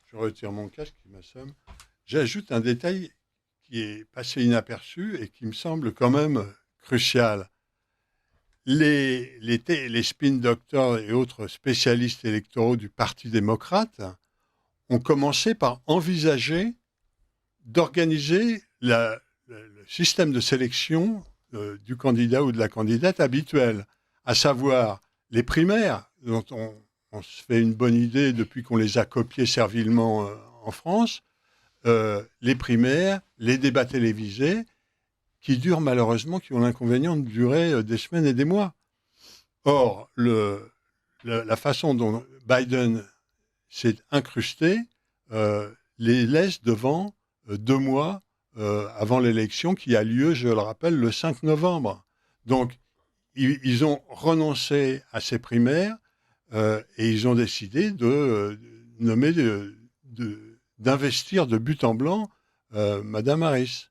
[SPEAKER 4] je retire mon casque qui m'assomme, j'ajoute un détail qui est passé inaperçu et qui me semble quand même crucial. Les spin doctors et autres spécialistes électoraux du Parti démocrate ont commencé par envisager d'organiser le système de sélection du candidat ou de la candidate habituel, à savoir les primaires, dont on se fait une bonne idée depuis qu'on les a copiés servilement en France, les primaires, les débats télévisés, qui durent malheureusement, qui ont l'inconvénient de durer des semaines et des mois. Or, la façon dont Biden s'est incrusté les laisse devant 2 mois avant l'élection qui a lieu, je le rappelle, le 5 novembre. Donc, ils ont renoncé à ces primaires et ils ont décidé de nommer, d'investir de but en blanc Madame Harris.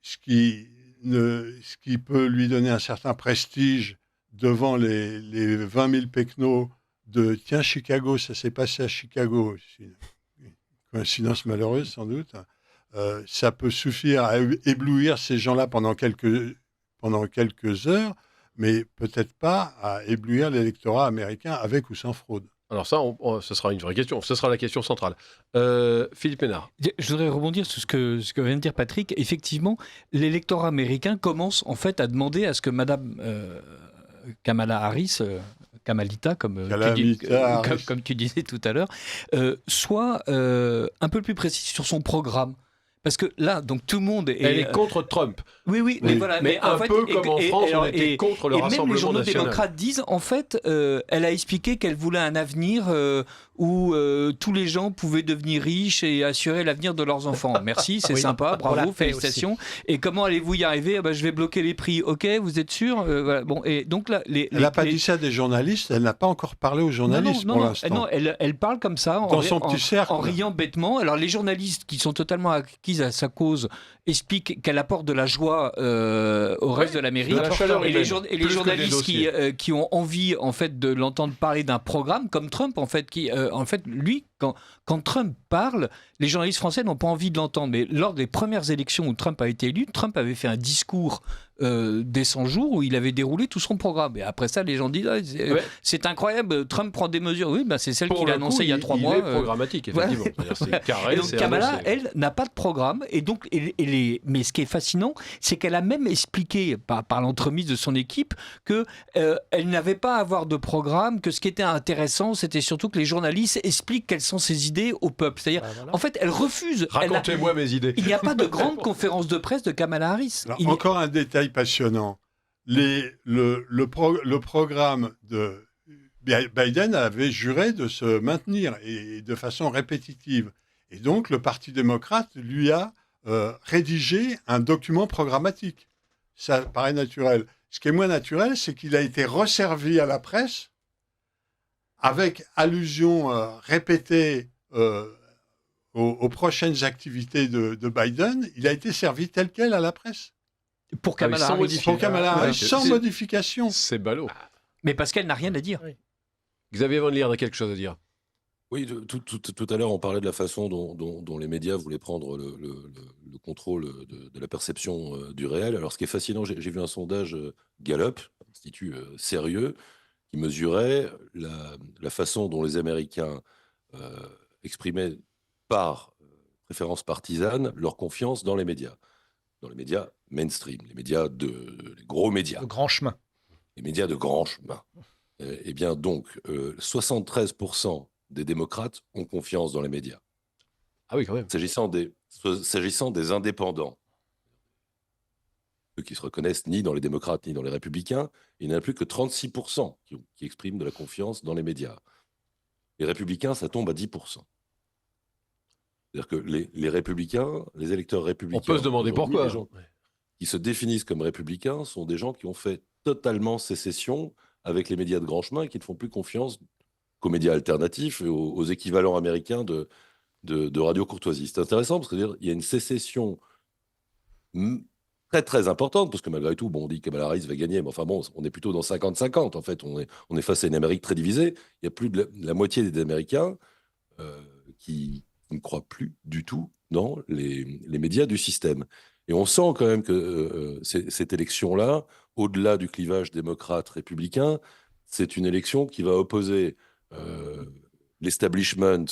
[SPEAKER 4] Ce qui peut lui donner un certain prestige devant les 20 000 pecnos de « Tiens, Chicago, ça s'est passé à Chicago ». Une coïncidence malheureuse, sans doute. Ça peut suffire à éblouir ces gens-là pendant quelques heures, mais peut-être pas à éblouir l'électorat américain avec ou sans fraude.
[SPEAKER 1] Alors ça, ce sera une vraie question. Ce sera la question centrale. Philippe Ménard.
[SPEAKER 5] Je voudrais rebondir sur ce que vient de dire Patrick. Effectivement, l'électorat américain commence en fait à demander à ce que Madame Kamala Harris, Kamalita, comme tu disais tout à l'heure, soit un peu plus précise sur son programme. Parce que là, donc tout le monde
[SPEAKER 1] Elle est contre Trump.
[SPEAKER 5] Oui. Mais voilà.
[SPEAKER 1] Mais
[SPEAKER 5] en
[SPEAKER 1] un
[SPEAKER 5] fait,
[SPEAKER 1] peu comme en France, on était contre le Rassemblement national.
[SPEAKER 5] Et même les journaux démocrates disent, en fait, elle a expliqué qu'elle voulait un avenir où tous les gens pouvaient devenir riches et assurer l'avenir de leurs enfants. Merci, c'est sympa, bravo, félicitations. Aussi. Et comment allez-vous y arriver ? Je vais bloquer les prix. Ok, vous êtes sûr ? Voilà. Bon, et donc là,
[SPEAKER 4] elle n'a pas dit ça à des journalistes. Elle n'a pas encore parlé aux journalistes pour l'instant.
[SPEAKER 5] Non, elle parle comme ça,
[SPEAKER 4] dans son petit cercle,
[SPEAKER 5] en riant bêtement. Alors les journalistes qui sont totalement acquis à sa cause expliquent qu'elle apporte de la joie au reste de l'Amérique. Et les journalistes qui ont envie en fait de l'entendre parler d'un programme comme Trump en fait, lui quand Trump parle, les journalistes français n'ont pas envie de l'entendre. Mais lors des premières élections où Trump a été élu, Trump avait fait un discours des 100 jours où il avait déroulé tout son programme. Et après ça, les gens disent c'est incroyable, Trump prend des mesures. Oui, c'est celle qu'il a annoncée il y a 3 mois.
[SPEAKER 1] Il est programmatique, effectivement. C'est carré,
[SPEAKER 5] et donc
[SPEAKER 1] c'est
[SPEAKER 5] Kamala,
[SPEAKER 1] annoncé.
[SPEAKER 5] elle, n'a pas de programme. Et donc, mais ce qui est fascinant, c'est qu'elle a même expliqué, par l'entremise de son équipe, qu'elle n'avait pas à avoir de programme, que ce qui était intéressant, c'était surtout que les journalistes expliquent quelles sont ses idées au peuple. C'est-à-dire, en fait, elle refuse.
[SPEAKER 1] Racontez-moi mes idées.
[SPEAKER 5] Il n'y a pas de grande conférence de presse de Kamala Harris.
[SPEAKER 4] Alors, encore un détail passionnant. Le programme de Biden avait juré de se maintenir et de façon répétitive. Et donc, le Parti démocrate lui a rédigé un document programmatique. Ça paraît naturel. Ce qui est moins naturel, c'est qu'il a été resservi à la presse avec allusion répétée aux prochaines activités de Biden. Il a été servi tel quel à la presse.
[SPEAKER 5] Pour Kamala Harris,
[SPEAKER 4] sans modification.
[SPEAKER 1] C'est ballot.
[SPEAKER 5] Mais parce qu'elle n'a rien à dire.
[SPEAKER 1] Oui. Xavier Van Lier a quelque chose à dire.
[SPEAKER 7] Oui, tout à l'heure, on parlait de la façon dont les médias voulaient prendre le contrôle de la perception du réel. Alors, ce qui est fascinant, j'ai vu un sondage Gallup, un institut sérieux, qui mesurait la façon dont les Américains exprimaient par préférence partisane leur confiance dans les médias mainstream, les gros médias.
[SPEAKER 2] Le grand chemin.
[SPEAKER 7] Les médias de grand chemin. Eh bien, donc, 73% des démocrates ont confiance dans les médias.
[SPEAKER 1] Ah oui, quand même.
[SPEAKER 7] S'agissant des indépendants, ceux qui se reconnaissent ni dans les démocrates ni dans les républicains, il n'y en a plus que 36% qui expriment de la confiance dans les médias. Les républicains, ça tombe à 10%. C'est-à-dire que les républicains, les électeurs républicains...
[SPEAKER 1] On peut se demander pourquoi.
[SPEAKER 7] qui se définissent comme républicains sont des gens qui ont fait totalement sécession avec les médias de grand chemin et qui ne font plus confiance qu'aux médias alternatifs et aux équivalents américains de Radio Courtoisie. C'est intéressant parce qu'il y a une sécession très très importante, parce que malgré tout, bon, on dit que Kamala Harris va gagner, mais enfin bon, on est plutôt dans 50-50, en fait, on est face à une Amérique très divisée. Il y a plus de la moitié des Américains qui ne croient plus du tout dans les médias du système. Et on sent quand même que cette élection-là, au-delà du clivage démocrate-républicain, c'est une élection qui va opposer l'establishment,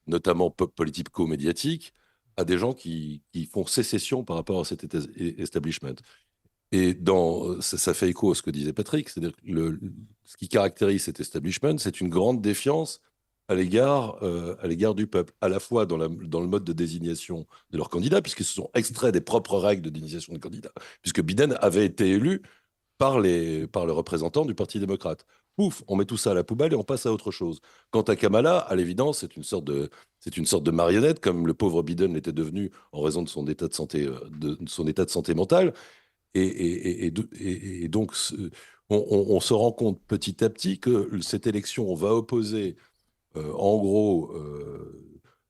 [SPEAKER 7] notamment politico-médiatique, à des gens qui font sécession par rapport à cet establishment. Et ça fait écho à ce que disait Patrick, c'est-à-dire que ce qui caractérise cet establishment, c'est une grande défiance à l'égard du peuple, à la fois dans le mode de désignation de leurs candidats, puisqu'ils se sont extraits des propres règles de désignation des candidats, puisque Biden avait été élu par le représentant du Parti démocrate. Pouf, on met tout ça à la poubelle et on passe à autre chose. Quant à Kamala, à l'évidence, c'est une sorte de marionnette, comme le pauvre Biden l'était devenu en raison de son état de santé, mentale. Et donc, on se rend compte petit à petit que cette élection, on va opposer, en gros,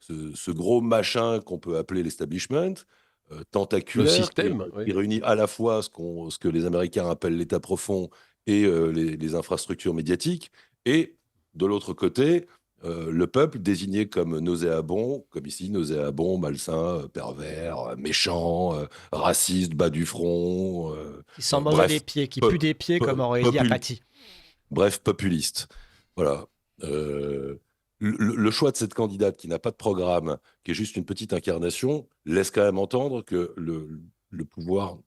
[SPEAKER 7] ce gros machin qu'on peut appeler l'establishment, tentaculaire,
[SPEAKER 1] le système,
[SPEAKER 7] qui réunit à la fois ce que les Américains appellent l'État profond et les infrastructures médiatiques, et de l'autre côté, le peuple désigné comme nauséabond, comme ici, nauséabond, malsain, pervers, méchant, raciste, bas du front.
[SPEAKER 2] Qui s'en mange les pieds, qui pue des pieds comme Aurélie Apathy.
[SPEAKER 7] Bref, populiste. Voilà. Le choix de cette candidate qui n'a pas de programme, qui est juste une petite incarnation, laisse quand même entendre que le pouvoir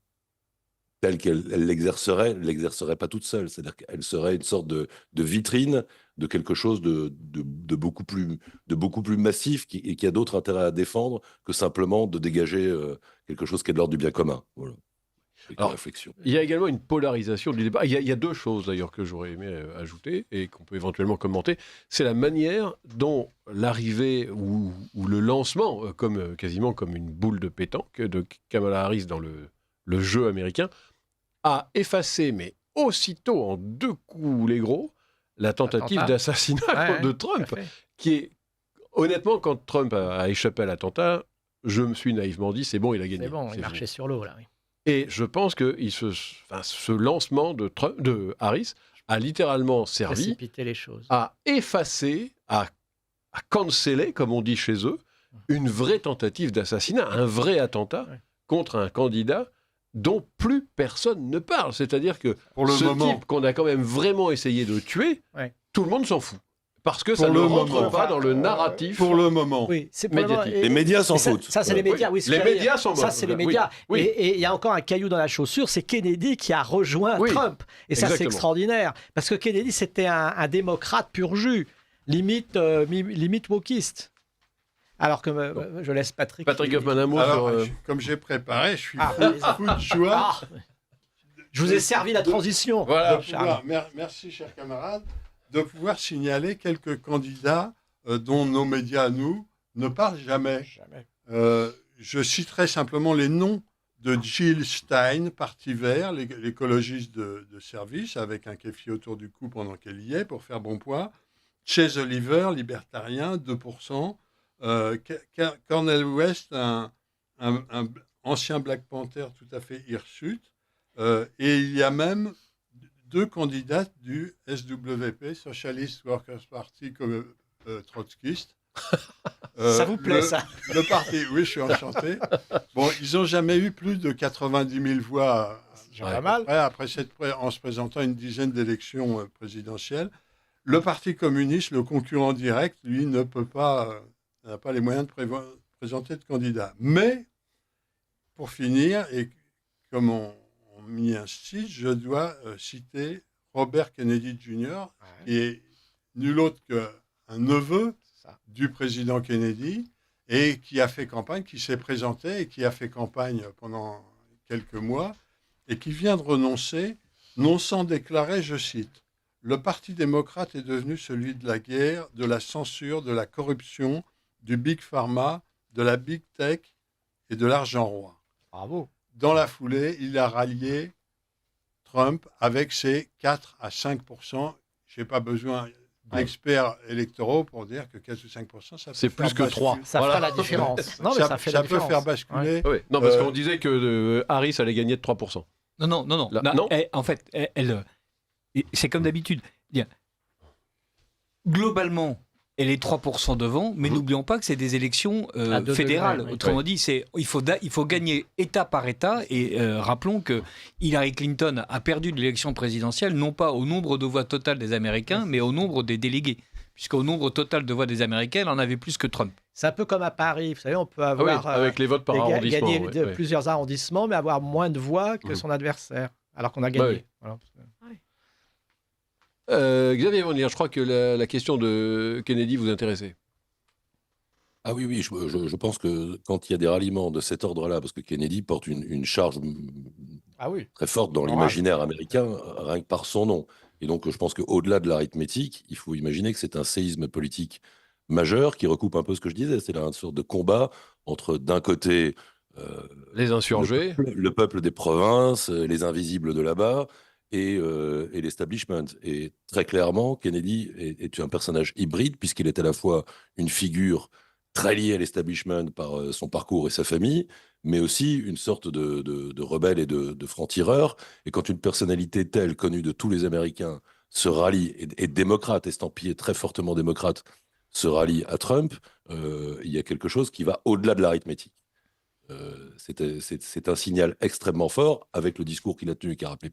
[SPEAKER 7] tel qu'elle l'exercerait pas toute seule. C'est-à-dire qu'elle serait une sorte de vitrine de quelque chose de beaucoup plus massif et qui a d'autres intérêts à défendre que simplement de dégager quelque chose qui est de l'ordre du bien commun. Voilà.
[SPEAKER 1] Alors,
[SPEAKER 7] réflexion.
[SPEAKER 1] Il y a également une polarisation du débat. Il y a deux choses d'ailleurs que j'aurais aimé ajouter et qu'on peut éventuellement commenter. C'est la manière dont l'arrivée ou le lancement, quasiment comme une boule de pétanque de Kamala Harris dans le jeu américain, a effacé, mais aussitôt en deux coups les gros, la tentative d'assassinat de Trump, qui est, honnêtement, quand Trump a échappé à l'attentat, je me suis naïvement dit, c'est bon, il a gagné.
[SPEAKER 2] C'est bon, il marchait sur l'eau, là, oui.
[SPEAKER 1] Et je pense que ce lancement de Harris a littéralement servi
[SPEAKER 2] les choses.
[SPEAKER 1] À effacer, à canceller, comme on dit chez eux, une vraie tentative d'assassinat, un vrai attentat contre un candidat dont plus personne ne parle. C'est-à-dire que type qu'on a quand même vraiment essayé de tuer, tout le monde s'en fout. Parce que ça ne rentre pas dans le narratif
[SPEAKER 4] pour le moment.
[SPEAKER 2] Oui,
[SPEAKER 7] médiatique. Les médias s'en foutent.
[SPEAKER 2] Ça, c'est les médias. Oui,
[SPEAKER 1] les médias sont morts.
[SPEAKER 2] Ça, c'est les médias.
[SPEAKER 1] Oui.
[SPEAKER 2] Et il y a encore un caillou dans la chaussure, c'est Kennedy qui a rejoint Trump. Et ça, c'est extraordinaire. Parce que Kennedy, c'était un démocrate pur jus, limite wokiste. Alors que je laisse Patrick
[SPEAKER 1] Hoffman un mot
[SPEAKER 4] comme j'ai préparé, je suis fou de joie.
[SPEAKER 2] Je vous ai servi la transition.
[SPEAKER 1] Voilà.
[SPEAKER 4] Merci, chers camarades, de pouvoir signaler quelques candidats dont nos médias, nous, ne parlent jamais. Je citerai simplement les noms de Jill Stein, Parti vert, l'écologiste de service, avec un kéfi autour du cou pendant qu'elle y est, pour faire bon poids. Chase Oliver, libertarien, 2%. Cornel West, un ancien Black Panther tout à fait hirsute. Et il y a même deux candidates du SWP, Socialist Workers Party, comme trotskiste.
[SPEAKER 2] Ça vous plaît, ça?
[SPEAKER 4] Le parti, oui, je suis enchanté. Bon, ils n'ont jamais eu plus de 90 000 voix
[SPEAKER 2] pas mal.
[SPEAKER 4] En se présentant à une dizaine d'élections présidentielles. Le Parti communiste, le concurrent direct, lui, n'a pas les moyens de présenter de candidat. Mais, pour finir, et comme on m'y incite, je dois citer Robert Kennedy Jr., qui est nul autre qu'un neveu du président Kennedy, et qui a fait campagne, qui s'est présenté et qui a fait campagne pendant quelques mois, et qui vient de renoncer, non sans déclarer, je cite, « Le Parti démocrate est devenu celui de la guerre, de la censure, de la corruption, du Big Pharma, de la Big Tech et de l'argent roi. »
[SPEAKER 2] Bravo.
[SPEAKER 4] dans la foulée, il a rallié Trump avec ses 4 à 5%. Je n'ai pas besoin d'experts électoraux pour dire que 4 ou 5%, ça
[SPEAKER 1] C'est plus que 3.
[SPEAKER 2] Ça fera la différence. Non, mais ça fait la
[SPEAKER 4] peut
[SPEAKER 2] différence.
[SPEAKER 4] faire basculer.
[SPEAKER 1] Oui. Non, parce qu'on disait que Harris allait gagner de 3%.
[SPEAKER 5] Non.
[SPEAKER 1] Là,
[SPEAKER 5] Non,
[SPEAKER 1] non.
[SPEAKER 5] en fait, c'est comme d'habitude. Globalement, elle est 3% devant, mais n'oublions pas que c'est des élections
[SPEAKER 2] À 2
[SPEAKER 5] fédérales.
[SPEAKER 2] degrés, oui.
[SPEAKER 5] Autrement dit, il faut gagner État par État. Et rappelons que Hillary Clinton a perdu l'élection présidentielle, non pas au nombre de voix totales des Américains, mais au nombre des délégués. Puisqu'au nombre total de voix des Américains, elle en avait plus que Trump.
[SPEAKER 2] C'est un peu comme à Paris. Vous savez, on peut
[SPEAKER 1] Ah oui,
[SPEAKER 2] avoir
[SPEAKER 1] avec les votes par arrondissement.
[SPEAKER 2] gagner plusieurs arrondissements, mais avoir moins de voix que son adversaire, alors qu'on a gagné. Voilà.
[SPEAKER 1] Xavier Von Lier, je crois que la question de Kennedy vous intéressait.
[SPEAKER 7] Ah oui, je pense que quand il y a des ralliements de cet ordre-là, parce que Kennedy porte une charge très forte dans l'imaginaire américain, rien que par son nom. Et donc, je pense qu'au-delà de l'arithmétique, il faut imaginer que c'est un séisme politique majeur qui recoupe un peu ce que je disais. C'est une sorte de combat entre, d'un côté,
[SPEAKER 1] les insurgés,
[SPEAKER 7] le peuple des provinces, les invisibles de là-bas, et l'establishment. Et très clairement, Kennedy est un personnage hybride, puisqu'il est à la fois une figure très liée à l'establishment par son parcours et sa famille, mais aussi une sorte de rebelle et de franc-tireur. Et quand une personnalité telle, connue de tous les Américains, se rallie, et démocrate, estampillé très fortement démocrate, se rallie à Trump, il y a quelque chose qui va au-delà de l'arithmétique. C'est un signal extrêmement fort, avec le discours qu'il a tenu, qu'a rappelé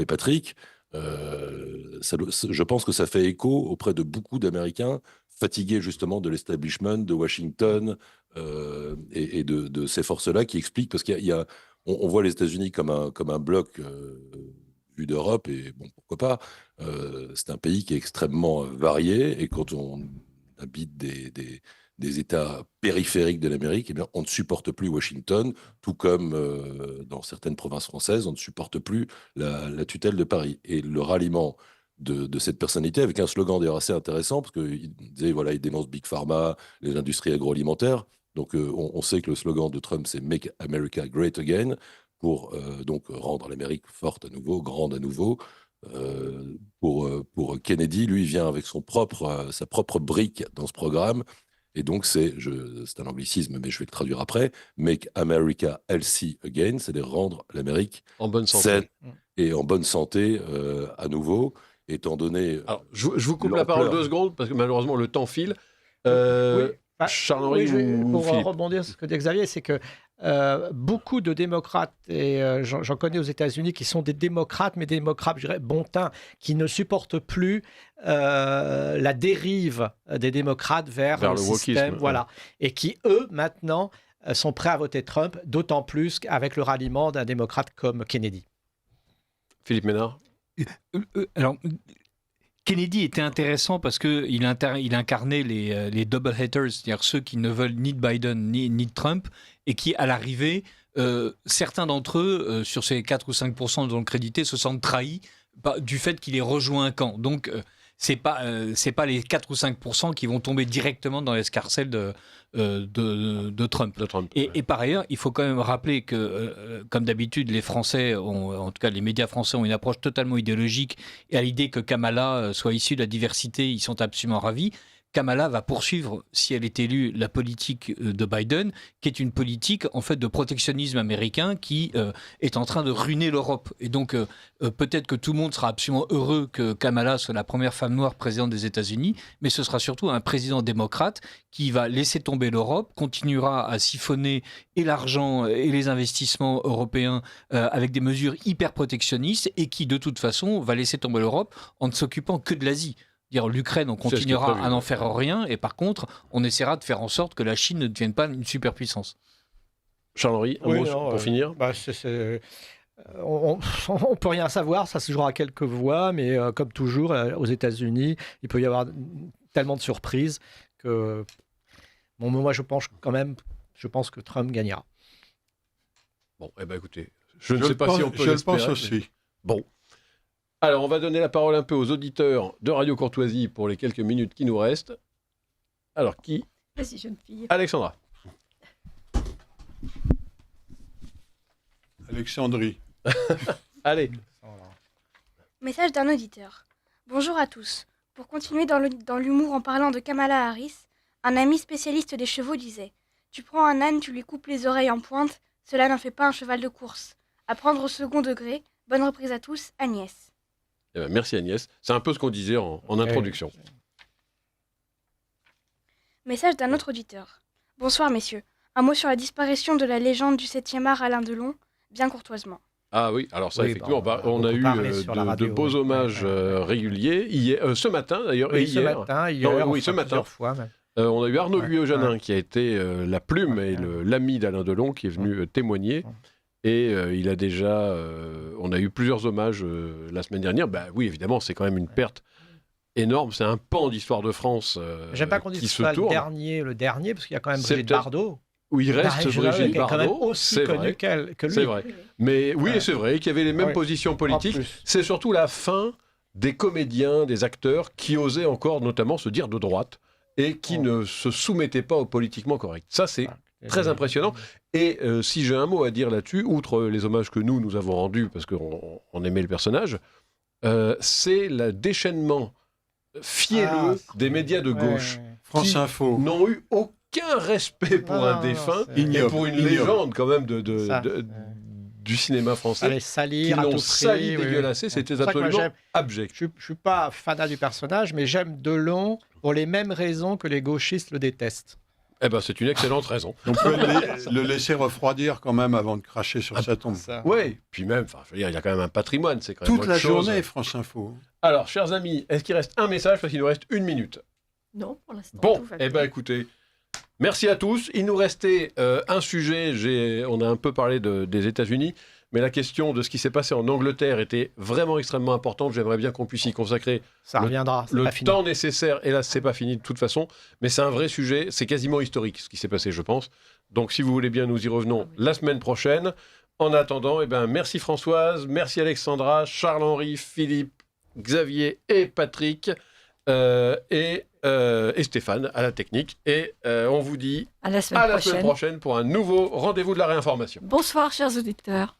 [SPEAKER 7] Patrick. Je pense que ça fait écho auprès de beaucoup d'Américains fatigués justement de l'establishment, de Washington et de ces forces-là, qui expliquent, parce on voit les États-Unis comme un bloc vu d'Europe, et bon, pourquoi pas. C'est un pays qui est extrêmement varié, et quand on habite des États périphériques de l'Amérique, eh bien, on ne supporte plus Washington, tout comme dans certaines provinces françaises, on ne supporte plus la tutelle de Paris. Et le ralliement de cette personnalité, avec un slogan d'ailleurs assez intéressant, parce qu'il disait, voilà, il dénonce Big Pharma, les industries agroalimentaires. Donc on sait que le slogan de Trump, c'est « Make America Great Again », pour donc rendre l'Amérique forte à nouveau, grande à nouveau. Pour Kennedy, lui, il vient avec sa propre brique dans ce programme. Et donc, c'est un anglicisme, mais je vais le traduire après. « Make America Healthy Again », c'est de rendre l'Amérique
[SPEAKER 1] en bonne santé.
[SPEAKER 7] Saine et en bonne santé à nouveau, étant donné...
[SPEAKER 1] Alors, je vous coupe la parole 2 secondes, parce que malheureusement, le temps file. Charles-Henri
[SPEAKER 2] pour
[SPEAKER 1] Philippe.
[SPEAKER 2] rebondir sur ce que dit Xavier, c'est que beaucoup de démocrates, et j'en connais aux États-Unis, qui sont des démocrates, mais des démocrates, je dirais, bon teint, qui ne supportent plus la dérive des démocrates vers le système, voilà, et qui, eux, maintenant, sont prêts à voter Trump, d'autant plus qu'avec le ralliement d'un démocrate comme Kennedy.
[SPEAKER 1] Philippe Ménard.
[SPEAKER 5] Alors, Kennedy était intéressant parce qu'il incarnait les double haters, c'est-à-dire ceux qui ne veulent ni de Biden ni de Trump, et qui, à l'arrivée, certains d'entre eux, sur ces 4 ou 5% dont le crédité, se sentent trahis du fait qu'il ait rejoint un camp. Donc, c'est pas les 4 ou 5% qui vont tomber directement dans l'escarcelle de Trump. Et par ailleurs, il faut quand même rappeler que, comme d'habitude, les Français, en tout cas les médias français, ont une approche totalement idéologique, et à l'idée que Kamala soit issue de la diversité, ils sont absolument ravis. Kamala va poursuivre, si elle est élue, la politique de Biden, qui est une politique en fait de protectionnisme américain qui est en train de ruiner l'Europe. Et donc peut-être que tout le monde sera absolument heureux que Kamala soit la première femme noire présidente des États-Unis, mais ce sera surtout un président démocrate qui va laisser tomber l'Europe, continuera à siphonner et l'argent et les investissements européens avec des mesures hyper protectionnistes, et qui de toute façon va laisser tomber l'Europe en ne s'occupant que de l'Asie. L'Ukraine, on continuera à n'en faire rien, et par contre, on essaiera de faire en sorte que la Chine ne devienne pas une superpuissance.
[SPEAKER 1] Charles-Henri, un mot pour finir.
[SPEAKER 2] On ne peut rien savoir, ça se jouera à quelques voix, mais comme toujours, aux États-Unis, il peut y avoir tellement de surprises que moi, je pense que Trump gagnera.
[SPEAKER 1] Bon, écoutez, je ne sais pas si on peut l'espérer.
[SPEAKER 4] Je le pense aussi.
[SPEAKER 1] Bon. Alors, on va donner la parole un peu aux auditeurs de Radio Courtoisie pour les quelques minutes qui nous restent. Alors, qui ?
[SPEAKER 6] Vas-y, jeune fille.
[SPEAKER 1] Alexandra.
[SPEAKER 4] Alexandrie.
[SPEAKER 1] Allez.
[SPEAKER 8] Message d'un auditeur. Bonjour à tous. Pour continuer dans l'humour en parlant de Kamala Harris, un ami spécialiste des chevaux disait « Tu prends un âne, tu lui coupes les oreilles en pointe, cela n'en fait pas un cheval de course. À prendre au second degré. Bonne reprise à tous, Agnès. »
[SPEAKER 1] Eh ben, merci Agnès. C'est un peu ce qu'on disait en introduction.
[SPEAKER 8] Message d'un autre auditeur. Bonsoir messieurs. Un mot sur la disparition de la légende du 7e art Alain Delon, bien courtoisement.
[SPEAKER 1] Ah oui, alors ça,
[SPEAKER 2] Oui,
[SPEAKER 1] effectivement,
[SPEAKER 2] on a
[SPEAKER 1] on a eu
[SPEAKER 2] beaucoup parlé sur la
[SPEAKER 1] de
[SPEAKER 2] radio,
[SPEAKER 1] beaux
[SPEAKER 2] oui.
[SPEAKER 1] hommages réguliers. Ce matin, d'ailleurs, et
[SPEAKER 2] Oui, ce
[SPEAKER 1] hier.
[SPEAKER 2] matin, hier,
[SPEAKER 1] Non, oui,
[SPEAKER 2] enfin,
[SPEAKER 1] ce matin.
[SPEAKER 2] plusieurs fois même.
[SPEAKER 1] On a eu Arnaud
[SPEAKER 2] Ouais,
[SPEAKER 1] Guyot-Janin qui a été la plume et l'ami d'Alain Delon qui est venu témoigner. Et il a déjà... on a eu plusieurs hommages la semaine dernière. Bah, oui, évidemment, c'est quand même une perte énorme. C'est un pan d'histoire de France
[SPEAKER 2] J'aime pas qu'on
[SPEAKER 1] qui
[SPEAKER 2] dise
[SPEAKER 1] se
[SPEAKER 2] ça
[SPEAKER 1] tourne.
[SPEAKER 2] le dernier, parce qu'il y a quand même
[SPEAKER 1] C'est
[SPEAKER 2] Brigitte
[SPEAKER 1] peut-être-
[SPEAKER 2] Bardot.
[SPEAKER 1] Où il reste
[SPEAKER 2] Brigitte
[SPEAKER 1] Brigitte
[SPEAKER 2] qui est quand même
[SPEAKER 1] Bardot.
[SPEAKER 2] aussi
[SPEAKER 1] C'est
[SPEAKER 2] connue
[SPEAKER 1] vrai.
[SPEAKER 2] que lui.
[SPEAKER 1] C'est vrai. Mais oui, c'est vrai qu'il y avait les mêmes
[SPEAKER 2] Oui.
[SPEAKER 1] positions
[SPEAKER 2] En
[SPEAKER 1] politiques.
[SPEAKER 2] plus.
[SPEAKER 1] C'est surtout la fin des comédiens, des acteurs qui osaient encore notamment se dire de droite et qui ne se soumettaient pas au politiquement correct. Ça, c'est très impressionnant. Et si j'ai un mot à dire là-dessus, outre les hommages que nous avons rendus parce qu'on aimait le personnage, c'est le déchaînement fielleux des médias de gauche
[SPEAKER 4] France
[SPEAKER 1] qui
[SPEAKER 4] Info.
[SPEAKER 1] n'ont eu aucun respect pour un défunt
[SPEAKER 2] c'est-
[SPEAKER 1] et
[SPEAKER 4] Ignoble,
[SPEAKER 1] pour une
[SPEAKER 4] ignoble.
[SPEAKER 1] légende quand même
[SPEAKER 2] Ça,
[SPEAKER 1] du cinéma français
[SPEAKER 2] Allez
[SPEAKER 1] qui
[SPEAKER 2] salir à tout
[SPEAKER 1] l'ont
[SPEAKER 2] prix.
[SPEAKER 1] sali,
[SPEAKER 2] oui, oui.
[SPEAKER 1] dégueulassé.
[SPEAKER 2] C'est
[SPEAKER 1] C'était
[SPEAKER 2] pour ça que moi,
[SPEAKER 1] absolument abject.
[SPEAKER 2] Je ne suis pas fanat du personnage, mais j'aime Delon pour les mêmes raisons que les gauchistes le détestent.
[SPEAKER 1] Eh ben, c'est une excellente raison.
[SPEAKER 4] On peut le laisser refroidir quand même avant de cracher sur sa tombe.
[SPEAKER 1] Oui, puis même, enfin, je veux dire, il y a quand même un patrimoine, c'est quand même
[SPEAKER 4] Toute
[SPEAKER 1] autre
[SPEAKER 4] la
[SPEAKER 1] chose.
[SPEAKER 4] journée, France Info.
[SPEAKER 1] Alors, chers amis, est-ce qu'il reste un message parce qu'il nous reste 1 minute?
[SPEAKER 6] Non, pour l'instant.
[SPEAKER 1] Bon,
[SPEAKER 6] tout va
[SPEAKER 1] eh
[SPEAKER 6] bien.
[SPEAKER 1] ben, écoutez, merci à tous. Il nous restait un sujet. On a un peu parlé des États-Unis, mais la question de ce qui s'est passé en Angleterre était vraiment extrêmement importante. J'aimerais bien qu'on puisse y consacrer
[SPEAKER 2] Ça reviendra, c'est
[SPEAKER 1] le
[SPEAKER 2] pas fini.
[SPEAKER 1] temps nécessaire. Hélas, c'est pas fini de toute façon, mais c'est un vrai sujet. C'est quasiment historique ce qui s'est passé, je pense. Donc, si vous voulez bien, nous y revenons la semaine prochaine. En attendant, eh ben, merci Françoise, merci Alexandra, Charles-Henri, Philippe, Xavier et Patrick et Stéphane à la technique. Et on vous dit
[SPEAKER 6] À la semaine
[SPEAKER 1] à la
[SPEAKER 6] prochaine.
[SPEAKER 1] semaine prochaine pour un nouveau rendez-vous de la réinformation.
[SPEAKER 6] Bonsoir, chers auditeurs.